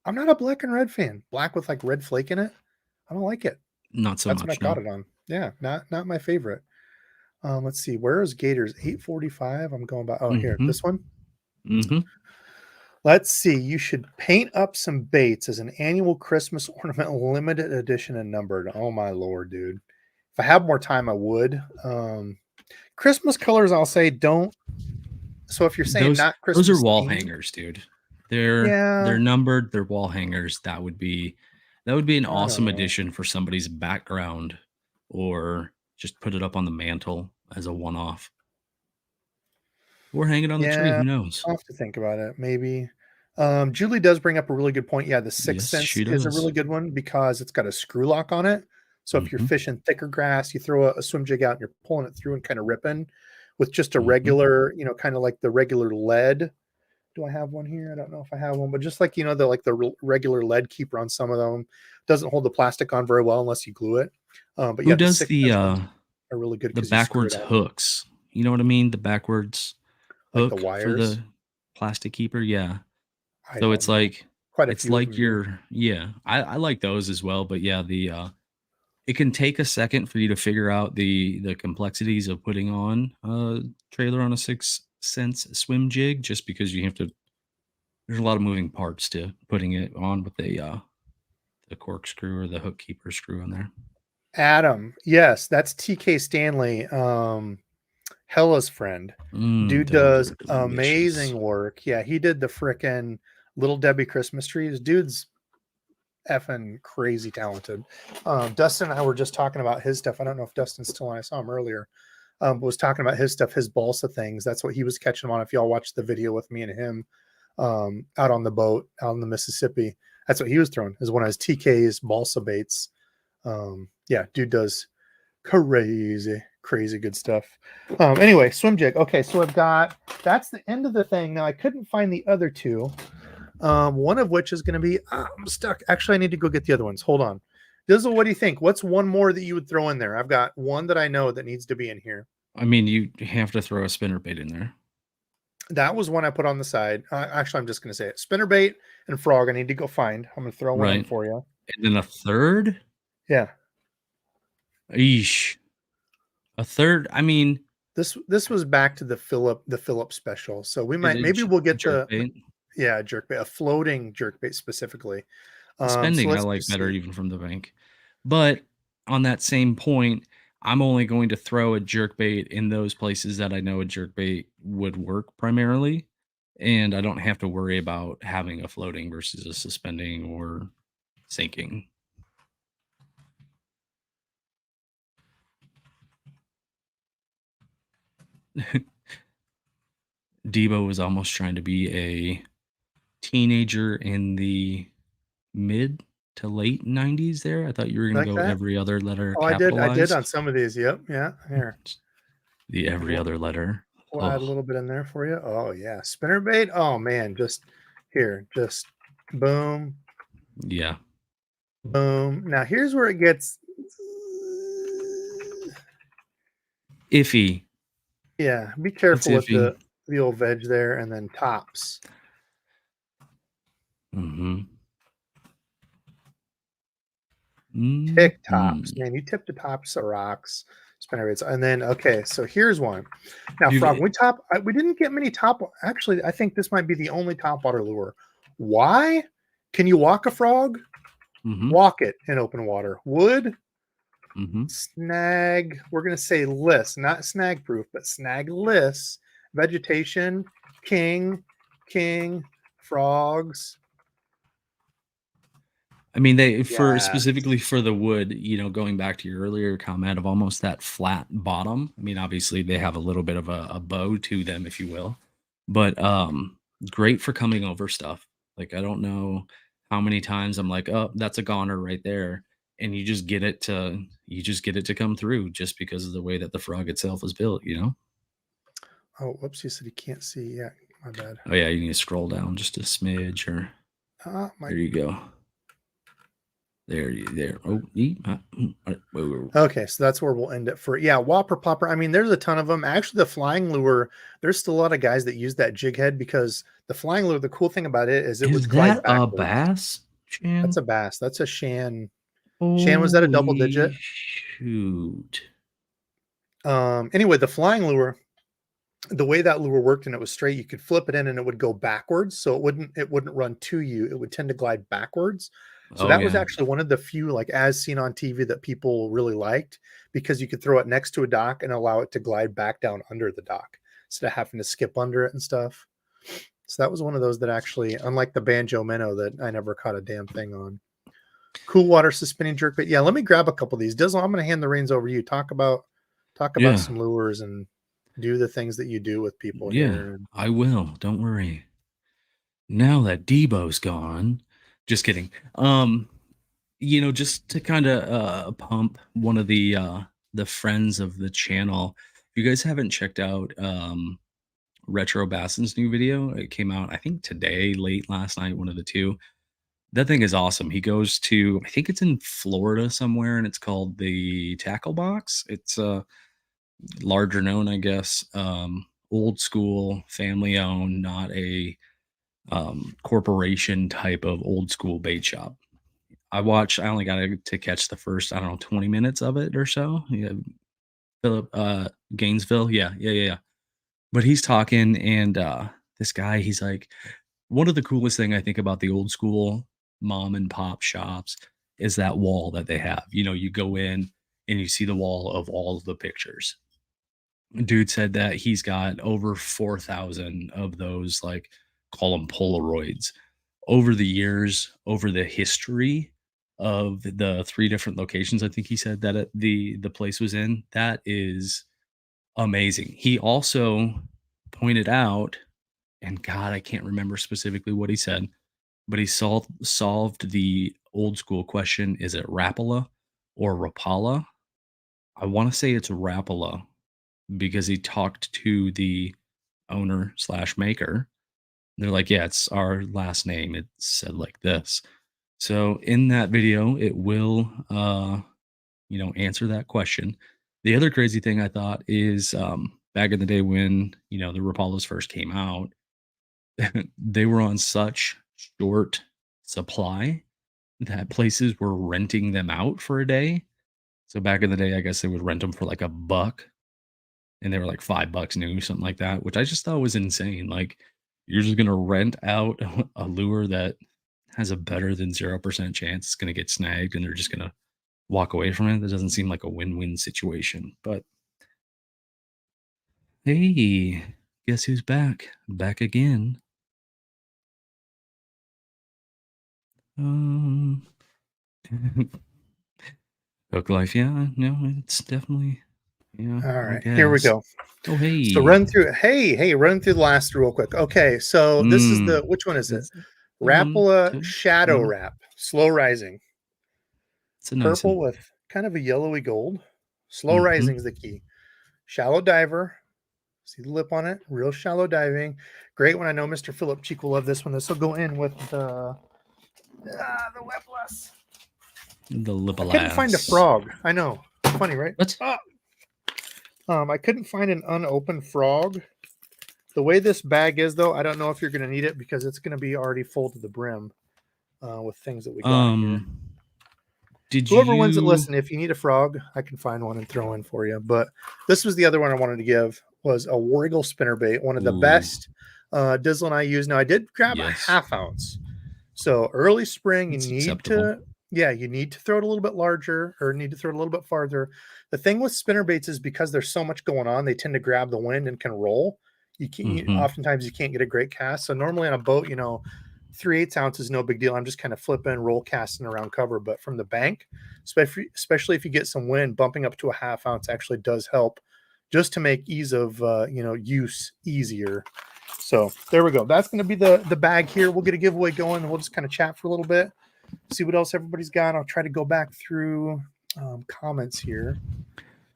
I'm not a black and red fan. Black with like red flake in it, I don't like it. Not so That's what I much, caught no. it on. Yeah, not my favorite. Let's see. Where is Gators? 8:45. I'm going by. Oh, here. Mm-hmm. This one. Mm-hmm. Let's see. You should paint up some baits as an annual Christmas ornament, limited edition and numbered. Oh my lord, dude. If I had more time, I would. Christmas colors, I'll say don't. So if you're saying Those not those are Christmas wall themed, hangers, dude. They're yeah, numbered, they're wall hangers. That would be an I don't awesome know. addition for somebody's background, or just put it up on the mantle as a one-off. Or hang it on the tree, Yeah, who knows? I'll have to think about it. Maybe. Julie does bring up a really good point. Yeah, the Sixth Yes, Sense she is a does. really good one because it's got a screw lock on it. So if you're Mhm, fishing thicker grass, you throw a swim jig out and you're pulling it through and kind of ripping with just a mhm. regular, kind of like the regular lead. Do I have one here? I don't know if I have one, but just like the regular lead keeper on some of them doesn't hold the plastic on very well unless you glue it. But Who yeah, the does Sixth Sense ones are really good the because you screw it backwards out hooks? You know what I mean? The backwards like the hook for wires. the plastic keeper? Yeah. I So don't know. Quite a it's few of like them do. your yeah, I like those as well, but yeah, it can take a second for you to figure out the complexities of putting on a trailer on a 6 cents swim jig just because you have to there's a lot of moving parts to putting it on with the corkscrew or the hook keeper screw in there. Adam, yes, that's TK Stanley, Hella's friend. Dude Those does are delicious. amazing work. Yeah, he did the frickin' Little Debbie Christmas trees. Dude's effing crazy talented. Dustin and I were just talking about his stuff. I don't know if Dustin's still on. I saw him earlier. Was talking about his stuff, his balsa things. That's what he was catching them on. If y'all watched the video with me and him out on the boat out in the Mississippi, that's what he was throwing. Is one of his TK's balsa baits. Yeah, dude does crazy good stuff. Anyway, swim jig. Okay, so I've got that's the end of the thing. Now I couldn't find the other two. One of which is going to be I'm stuck. Actually, I need to go get the other ones. Hold on. Dizzle, what do you think? What's one more that you would throw in there? I've got one that I know that needs to be in here. I mean, you have to throw a spinner bait in there. That was one I put on the side. Actually, I'm just going to say it. Spinnerbait and frog. I need to go find. I'm going to throw one in Right. for you. And then a third? Yeah. Eesh. A third, I mean, This was back to the Philip special. So we is might it maybe we'll a get jerk the bait? yeah, jerkbait, a floating jerkbait specifically. So Spending I let's like just better see. even from the bank. But on that same point, I'm only going to throw a jerkbait in those places that I know a jerkbait would work primarily, and I don't have to worry about having a floating versus a suspending or sinking. Debo was almost trying to be a teenager in the mid to late 90s there. I thought you were gonna Like go that? every other letter Oh, I did on capitalized. some of these. Yep. Yeah. Here. The every We'll, other letter. we'll add a Oh, little bit in there for you. Oh yeah. Spinnerbait. Oh man, just here. Just boom, yeah. boom. Now here's where it gets Iffy. yeah, be It's careful with iffy. the old veg there and then tops. Mhm. Tick tops. Mhm. Man, you tip the tops of rocks. Spinnerbaits. And then okay, so here's one. Now, frog, You've we didn't get many top. Actually, I think this might be the only top water lure. Why? Can you walk a frog? mhm, Walk it in open water. Wood, mhm. snag. We're gonna say list, not snag proof, but snag list. Vegetation, king, frogs. I mean, they for Yes. specifically for the wood, going back to your earlier comment of almost that flat bottom. I mean, obviously they have a little bit of a bow to them, if you will, but great for coming over stuff. Like I don't know how many times I'm like, oh, that's a goner right there, and you just get it to come through just because of the way that the frog itself is built. Oh, whoops, you said you can't see. Yeah, my bad. Oh yeah, you need to scroll down just a smidge, or My there you go. There. Oh, whoa. Okay, so that's where we'll end it for yeah, whopper popper. I mean, there's a ton of them. Actually, the flying lure, there's still a lot of guys that use that jig head because the flying lure, the cool thing about it is it Is would glide that a backwards. bass, That's Chan? a bass. That's a Shan. Shan, was that a double Holy digit? shoot. Anyway, the flying lure, the way that lure worked and it was straight, you could flip it in and it would go backwards. So it wouldn't run to you. It would tend to glide backwards. So Oh, that was yeah. actually one of the few, like as seen on TV, that people really liked because you could throw it next to a dock and allow it to glide back down under the dock instead of having to skip under it and stuff. So that was one of those that actually, unlike the banjo minnow that I never caught a damn thing on. Cool water suspending jerk. But yeah, let me grab a couple of these. Dizzle, I'm going to hand the reins over to you. Talk about Yeah. some lures and do the things that you do with people Yeah. here. And I will. Don't worry. Now that DEBO'S gone. Just kidding. Just to kind of pump one of the friends of the channel. If you guys haven't checked out Retro Bassin's new video, it came out I think today, late last night, one of the two. That thing is awesome. He goes to, I think it's in Florida somewhere, and it's called the Tackle Box. It's larger known, I guess. Old school, family owned, not a corporation type of old school bait shop. I only got to catch the first, I don't know, 20 minutes of it or so. Yeah, Philip Gainesville. Yeah. But he's talking, and this guy, he's like, one of the coolest thing I think about the old school mom and pop shops is that wall that they have. You go in and you see the wall of all of the pictures. Dude said that he's got over 4,000 of those, like, call them Polaroids, over the years, over the history of the three different locations. I think he said that the place was in. That is amazing. He also pointed out, and God, I can't remember specifically what he said, but he solved the old school question: is it Rapala or Rapala? I want to say it's Rapala because he talked to the owner slash maker. They're like, yeah, it's our last name. It said like this. So in that video, it will answer that question. The other crazy thing I thought is back in the day when, the Rapalas first came out, they were on such short supply that places were renting them out for a day. So back in the day, I guess they would rent them for like a buck, and they were like $5 new, something like that, which I just thought was insane. Like, you're just gonna rent out a lure that has a better than 0% chance it's gonna get snagged, and they're just gonna walk away from it. That doesn't seem like a win-win situation. But hey, guess who's back? Back again. Um, Hook life, yeah, no, it's definitely, yeah, all I right, here we guess. go. Oh, So hey. run through the last real quick. Okay, so this is Mm, which one is it? is it the one, Rapala two? Shadow No, Wrap, slow rising, it's a nice purple one. with kind of a yellowy gold. Slow Mm-hmm. rising is the key. Shallow diver. See the lip on it? Real shallow diving. Great one. I know Mr. Philip Cheek will love this one. This will go in with the Lipless. The I couldn't find a Lipless. frog. I know. Funny, right? What? I couldn't find an unopened frog. The way this bag is, though, I don't know if you're going to need it because it's going to be already full to the brim with things that we got here. Um, did Whoever wins it, you? listen, if you need a frog, I can find one and throw in for you. But this was the other one I wanted to give was a Wriggle spinnerbait, one of the Ooh, best Dizzle and I use. Now, I did grab a yes, 1/2 ounce. So early spring, it's acceptable. you need to throw it a little bit larger or need to throw it a little bit farther. The thing with spinnerbaits is because there's so much going on, they tend to grab the wind and can roll. Oftentimes you can't get a great cast. So normally on a boat, 3/8 ounce is no big deal. I'm just kind of flipping, roll casting around cover. But from the bank, especially if you get some wind, bumping up to a 1/2 ounce actually does help, just to make ease of use easier. So there we go. That's going to be the bag here. We'll get a giveaway going, and we'll just kind of chat for a little bit, see what else everybody's got. I'll try to go back through comments here.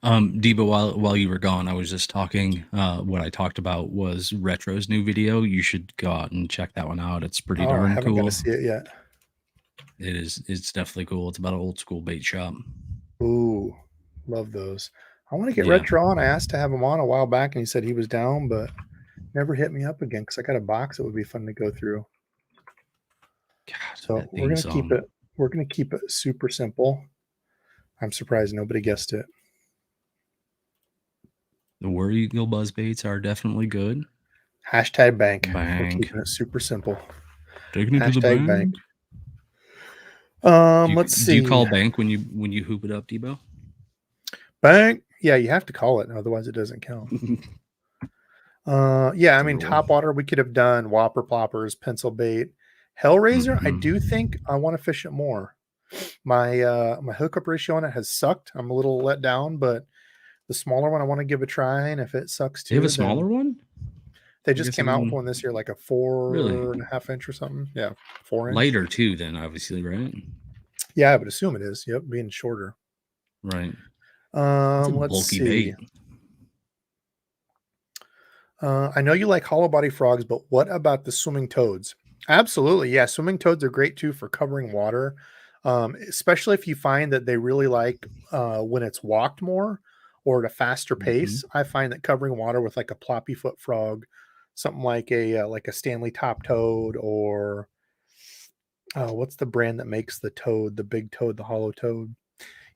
Debo, while you were gone, I was just talking. What I talked about was Retro's new video. You should go out and check that one out. It's pretty I darn haven't got cool. to see it yet. It is. It's definitely cool. It's about an old school bait shop. Ooh, love those. I want to get Retro on. I asked to have him on a while back, and he said he was down, but never hit me up again because I got a box that would be fun to go through. God, so we're gonna keep it. We're gonna keep it super simple. I'm surprised nobody guessed it. The War Eagle buzz baits are definitely good. Hashtag bank. We're keeping it super simple. Taking it to the bank. Let's see. Do you call bank when you hoop it up, Debo? Bank. Yeah, you have to call it, otherwise it doesn't count. Yeah, I mean, top water, we could have done whopper ploppers, pencil bait, Hellraiser. I do think I want to fish it more. My my hookup ratio on it has sucked. I'm a little let down, but the smaller one I want to give a try, and if it sucks too, they have a smaller one. They just came out with one this year, like a 4.5 inch or something. Yeah, 4 inch. Lighter too, then obviously, right? Yeah, I would assume it is. Yep, being shorter. Right. Let's see. Bait. I know you like hollow body frogs, but what about the swimming toads? Absolutely, yeah. Swimming toads are great too for covering water, especially if you find that they really like when it's walked more or at a faster pace. I find that covering water with like a ploppy foot frog, something like a Stanley top toad, or what's the brand that makes the toad, the big toad, the hollow toad?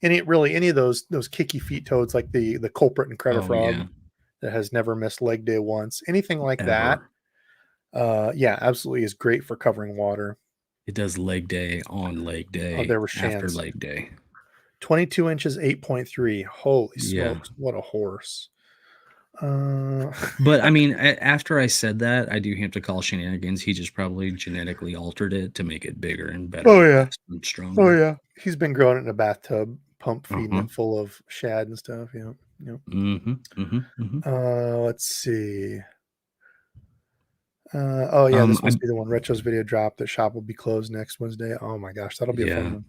Any of those kicky feet toads, like the culprit and credit frog that has never missed leg day once, anything like that. Yeah, absolutely is great for covering water. It does leg day on leg day. Oh, there was after leg day. 22 inches, 8.3. Holy smokes, what a horse. But I mean, after I said that, I do have to call shenanigans. He just probably genetically altered it to make it bigger and better. Oh yeah, and stronger. Oh yeah, he's been growing it in a bathtub, pump feeding it full of shad and stuff. Yeah. Let's see. Oh yeah, this must be the one. Retro's video dropped. The shop will be closed next Wednesday. Oh my gosh, that'll be a fun one.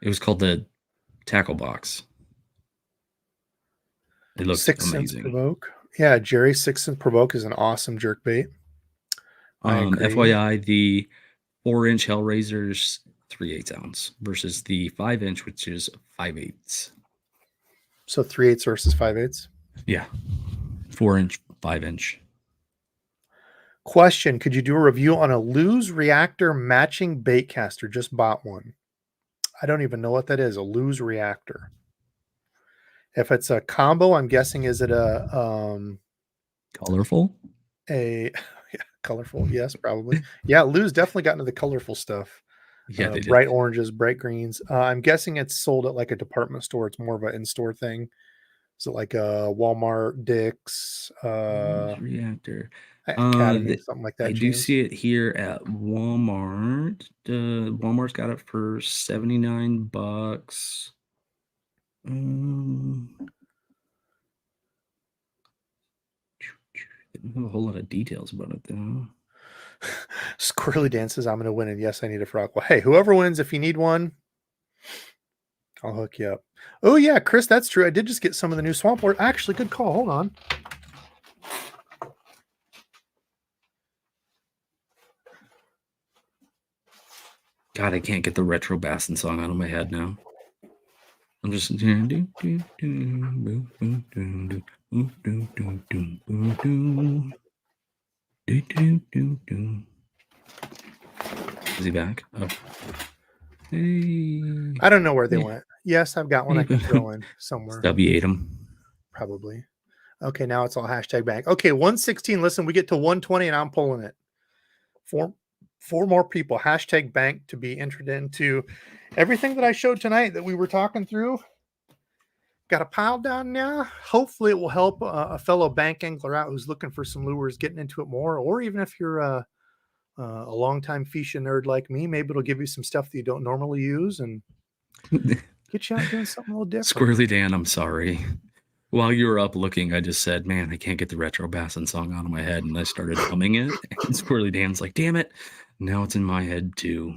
It was called the Tackle Box. It looks 6 amazing. cents provoke. Yeah, Jerry 6 cents provoke is an awesome jerk bait. FYI, the 4-inch Hellraiser's 3/8 ounce versus the 5-inch, which is 5/8. So 3/8 versus 5/8. Yeah, 4-inch, 5-inch. Question: could you do a review on a Lew's reactor matching bait caster? Just bought one. I don't even know what that is. A Lew's reactor. If it's a combo, I'm guessing, is it a colorful? Yeah, colorful. Yes, probably. Yeah, Lew's definitely got into the colorful stuff. Yeah, bright oranges, bright greens. I'm guessing it's sold at like a department store. It's more of an in-store thing. Is it like a Walmart, Dick's, reactor, Academy, something like that? I do see it here at Walmart. Walmart's got it for $79. Didn't have a whole lot of details about it though. Squirrely Dan says, I'm going to win, and yes, I need a frog. Well, hey, whoever wins, if you need one, I'll hook you up. Oh yeah, Chris, that's true. I did just get some of the new swamp lord. Actually, good call. Hold on. God, I can't get the Retro Bassin song out of my head now. I'm just is he back? Oh. Hey. I don't know where they went. Yes, I've got one I can throw in somewhere. W ate them. Probably. Okay, now it's all hashtag bank. Okay, 116. Listen, we get to 120 and I'm pulling it. Four more people. Hashtag bank to be entered into everything that I showed tonight that we were talking through. Got a pile down now. Hopefully it will help a fellow bank angler out who's looking for some lures, getting into it more, or even if you're A longtime fishing nerd like me, maybe it'll give you some stuff that you don't normally use and get you out doing something a little different. Squirrely Dan, I'm sorry. While you were up looking, I just said, man, I can't get the Retro Bassin song out of my head. And I started humming it. And Squirrely Dan's like, damn it. Now it's in my head too.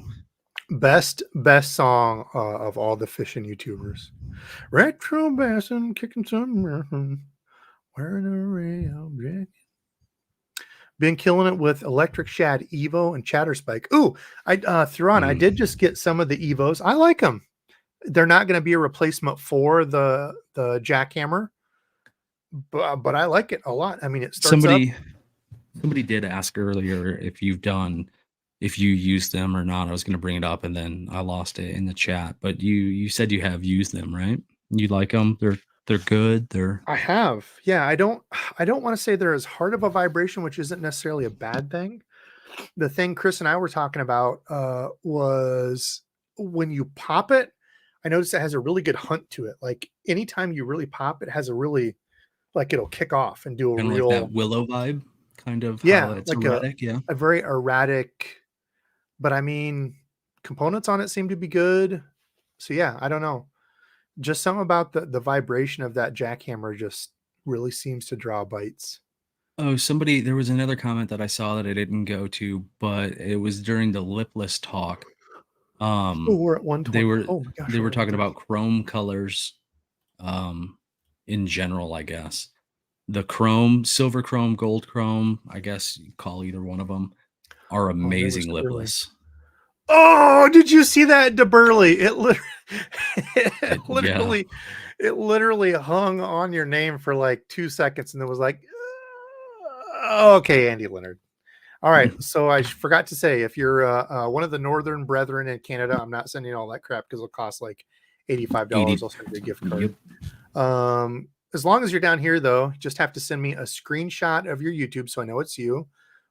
Best song of all the fishing YouTubers. Retro Bassin kicking some wearing a rail jacket. Been killing it with Electric Shad Evo and Chatterspike. Ooh, I threw on. I did just get some of the Evos. I like them. They're not going to be a replacement for the jackhammer, but I like it a lot. I mean, it starts somebody did ask earlier if you use them or not. I was going to bring it up and then I lost it in the chat. But you said you have used them, right? You like them? They're good. I have. Yeah, I don't want to say they're as hard of a vibration, which isn't necessarily a bad thing. The thing Chris and I were talking about was when you pop it, I noticed it has a really good hunt to it. Like anytime you really pop, it has a really, like, it'll kick off and do a kind of real, like that willow vibe, kind of. yeah, How it's like erratic, a very erratic, but I mean, components on it seem to be good. So yeah, I don't know. Just something about the vibration of that jackhammer just really seems to draw bites. Oh, there was another comment that I saw that I didn't go to, but it was during the Lipless talk. Oh, we're at 120. Oh my gosh. They were talking about chrome colors in general, I guess. The chrome, silver chrome, gold chrome, I guess you call either one of them, are amazing lipless. Oh, did you see that DeBurley? It literally hung on your name for like 2 seconds and then was like, okay, Andy Leonard. All right. So I forgot to say, if you're one of the northern brethren in Canada, I'm not sending all that crap because it'll cost like $85. I'll send you a gift card. Yep. As long as you're down here, though, you just have to send me a screenshot of your YouTube so I know it's you.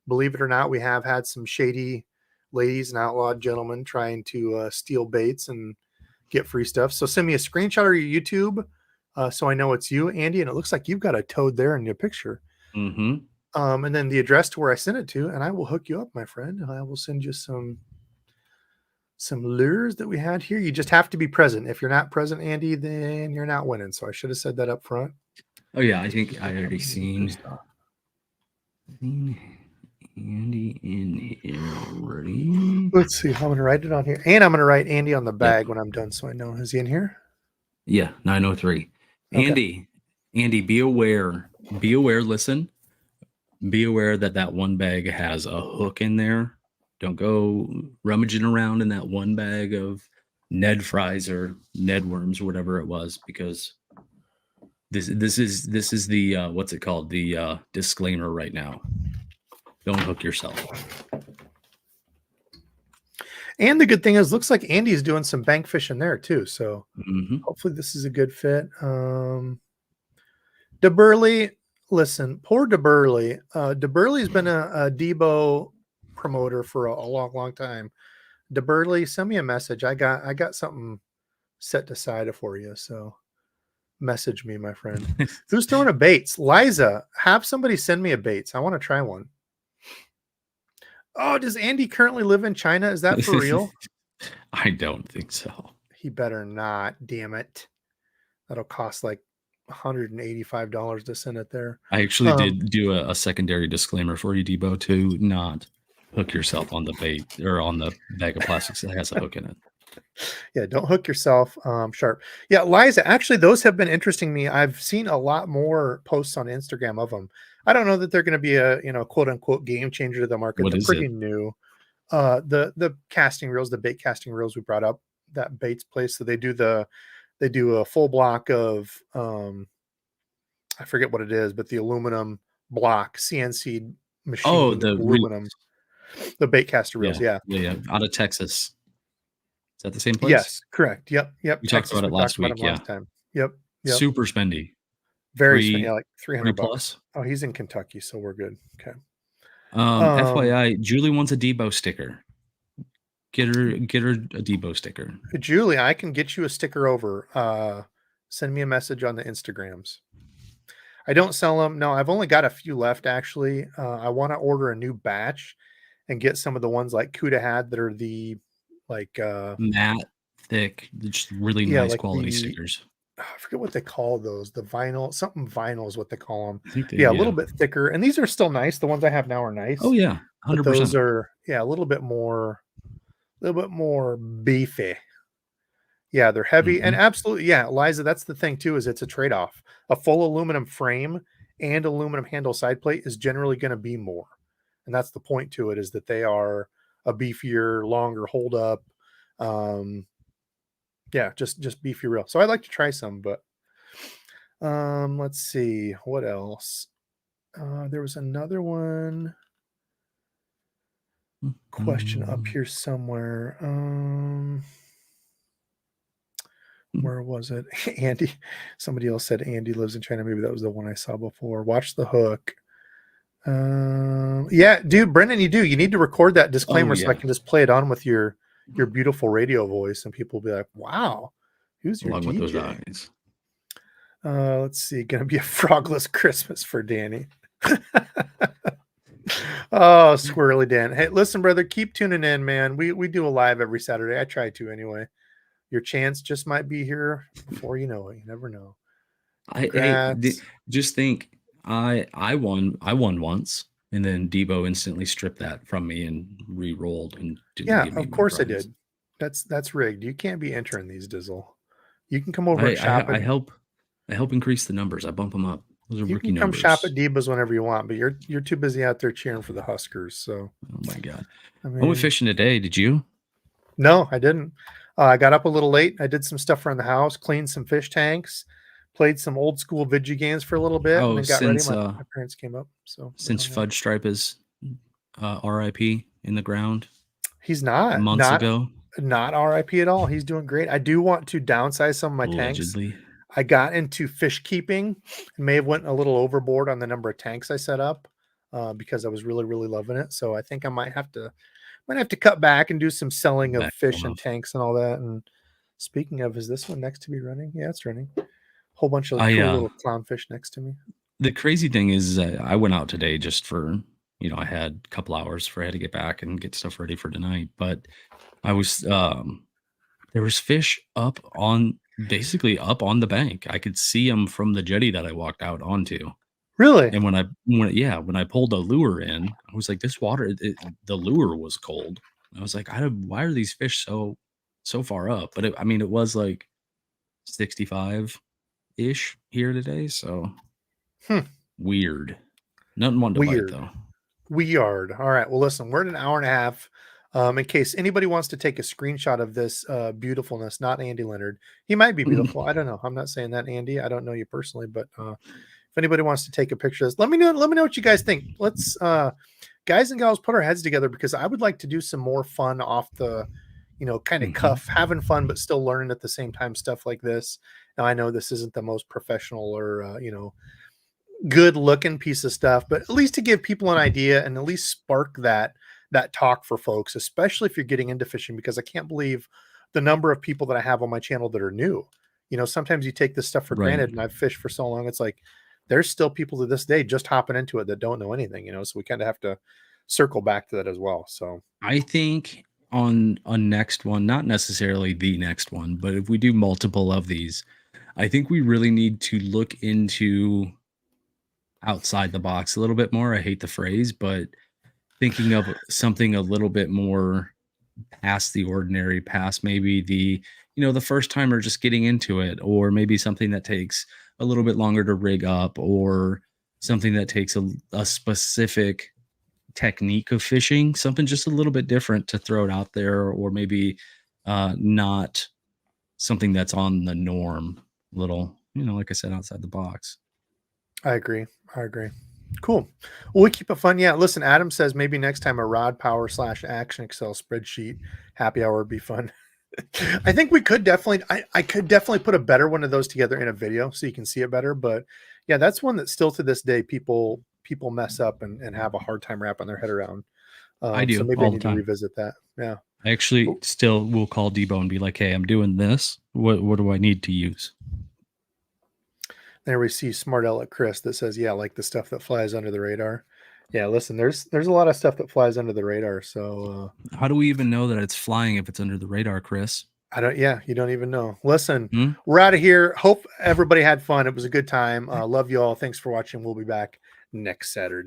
Believe it or not, we have had some shady ladies and outlawed gentlemen trying to steal baits and get free stuff. So send me a screenshot of your YouTube so I know it's you, Andy. And it looks like you've got a toad there in your picture. Mm-hmm. And then the address to where I sent it to, and I will hook you up, my friend. I will send you some lures that we had here. You just have to be present. If you're not present, Andy, then you're not winning. So I should have said that up front. Oh yeah, I think I already seen Andy in here already. Let's see. I'm going to write it on here. And I'm going to write Andy on the bag when I'm done so I know. Is he in here? Yeah, 903. Okay. Andy, be aware. Listen. Be aware that one bag has a hook in there. Don't go rummaging around in that one bag of Ned fries or Ned worms or whatever it was, because this is the what's it called? The disclaimer right now. Don't hook yourself. And the good thing is, looks like Andy's doing some bank fishing there too. So hopefully this is a good fit. DeBurley, listen, poor DeBurley. DeBurley's been a Debo promoter for a long time. DeBurley, send me a message. I got something set aside for you. So message me, my friend. Who's throwing a baits? Liza, have somebody send me a baits. I want to try one. Oh, does Andy currently live in China? Is that for real? I don't think so. He better not. Damn it. That'll cost like $185 to send it there. I actually did do a secondary disclaimer for you, Debo, to not hook yourself on the bait or on the bag of plastics that has a hook in it. Yeah, don't hook yourself sharp. Yeah, Liza, actually, those have been interesting to me. I've seen a lot more posts on Instagram of them. I don't know that they're going to be a quote unquote game changer to the market. They're pretty new. The casting reels, the bait casting reels we brought up, that baits place. So they do a full block of I forget what it is, but the aluminum block CNC machine. Oh, the aluminum, the bait caster reels. Yeah, out of Texas. Is that the same place? Yes, correct. Yep. We talked about it last week. Last time. Yep. Super spendy. Very spendy. Yeah, like $300 plus. Oh, he's in Kentucky, so we're good. Okay. FYI, Julie wants a Debo sticker. Get her a Debo sticker. Julie, I can get you a sticker over. Send me a message on the Instagrams. I don't sell them. No, I've only got a few left, actually. I want to order a new batch, and get some of the ones like Kuda had that are the like matte, thick, just really yeah, nice like quality the stickers. I forget what they call those. The vinyl, something vinyl is what they call them. I think they, Yeah, a yeah. little bit thicker. And these are still nice. The ones I have now are Oh nice, yeah, but those 100%. are yeah, a little bit more beefy. Yeah, they're heavy and Mhm. absolutely yeah, Liza, that's the thing too, is it's a trade-off. A full aluminum frame and aluminum handle side plate is generally going to be more. And that's the point to it, is that they are a beefier, longer hold up. Um, yeah, just beefy real. So I'd like to try some, but let's see what else. There was another one question up Mhm. here somewhere. Where was it? Andy, somebody else said Andy lives in China. Maybe that was the one I saw before. Watch the hook. Yeah, dude, Brendan, you do. You need to record that Oh disclaimer so I yeah, can just play it on with your beautiful radio voice, and people will be like, "Wow, who's your along with those DJ?" eyes. Let's see. Gonna be a frogless Christmas for Danny. Oh, squirrely Dan. Hey, listen, brother, keep tuning in, man. We do a live every Saturday. I try to anyway. Your chance just might be here before you know it. You never know. Congrats. Just think, I won once, and then Debo instantly stripped that from me and re-rolled and didn't Yeah, give me of my course I prize. did. That's rigged. You can't be entering these, Dizzle. You can come over I and I, shop I at help I help increase the numbers. I bump them up. Those are you rookie can come shop at numbers. DEBO'S whenever you want, but you're too busy out there cheering for the Huskers. So Oh my god, I I went mean, fishing today. Did you? no, I didn't. I got up a little late. I did some stuff around the house, cleaned some fish tanks, played some old school video games for a little bit, and Oh, then got ready. My parents came up, so we since hung out. Fudge Stripe is RIP in the ground He's not months not ago, not RIP at all. He's doing great. I do want to downsize some of my tanks. allegedly. I got into fish keeping and may have went a little overboard on the number of tanks I set up because I was really, really loving it. So I think I might have to cut back and do some selling of Back fish and off. tanks and all that. And speaking of, is this one next to me running? Yeah, it's running. Whole bunch of I cool little clownfish next to me. The crazy thing is, I went out today just for, I had a couple hours for I had to get back and get stuff ready for tonight. But I was there was fish basically up on the bank. I could see them from the jetty that I walked out onto. Really? And when I pulled the lure in, I was like, this water, the lure was cold. I was like, why are these fish so far up? But I mean, it was like 65 ish here today, so Hmm. weird. Nothing one to bite Weird. though. Weird. All right. Well, listen, we're at an hour and a half. In case anybody wants to take a screenshot of this beautifulness, not Andy Leonard. He might be beautiful. I don't know. I'm not saying that, Andy. I don't know you personally, but if anybody wants to take a picture of this, let me know. Let me know what you guys think. Let's guys and gals put our heads together because I would like to do some more fun off the, kind of Mhm. cuff, having fun but still learning at the same time stuff like this. Now I know this isn't the most professional or good looking piece of stuff, but at least to give people an idea and at least spark that talk for folks, especially if you're getting into fishing, because I can't believe the number of people that I have on my channel that are new. Sometimes you take this stuff for Right. granted, and I've fished for so long, it's like there's still people to this day just hopping into it that don't know anything, so we kind of have to circle back to that as well. So I think on a next one, not necessarily the next one, but if we do multiple of these, I think we really need to look into outside the box a little bit more. I hate the phrase, but thinking of something a little bit more past the ordinary, past maybe the first timer just getting into it, or maybe something that takes a little bit longer to rig up, or something that takes a specific technique of fishing, something just a little bit different to throw it out there, or maybe not something that's on the norm, little, like I said, outside the box. I agree. I agree. Cool. Well, we keep it fun. Yeah. Listen, Adam says maybe next time a rod power / action Excel spreadsheet happy hour would be fun. I think we could definitely, I could definitely put a better one of those together in a video so you can see it better. But yeah, that's one that still to this day people mess up and have a hard time wrapping their head around. I So do maybe I all the need to time. revisit that. Yeah. I actually still will call Debo and be like, "Hey, I'm doing this. What do I need to use?" There we see Smart Aleck Chris that says, yeah, like the stuff that flies under the radar. Yeah, listen, there's a lot of stuff that flies under the radar. So How do we even know that it's flying if it's under the radar, Chris? I don't. Yeah, you don't even know. Listen, Hmm? we're out of here. Hope everybody had fun. It was a good time. Love you all. Thanks for watching. We'll be back next Saturday.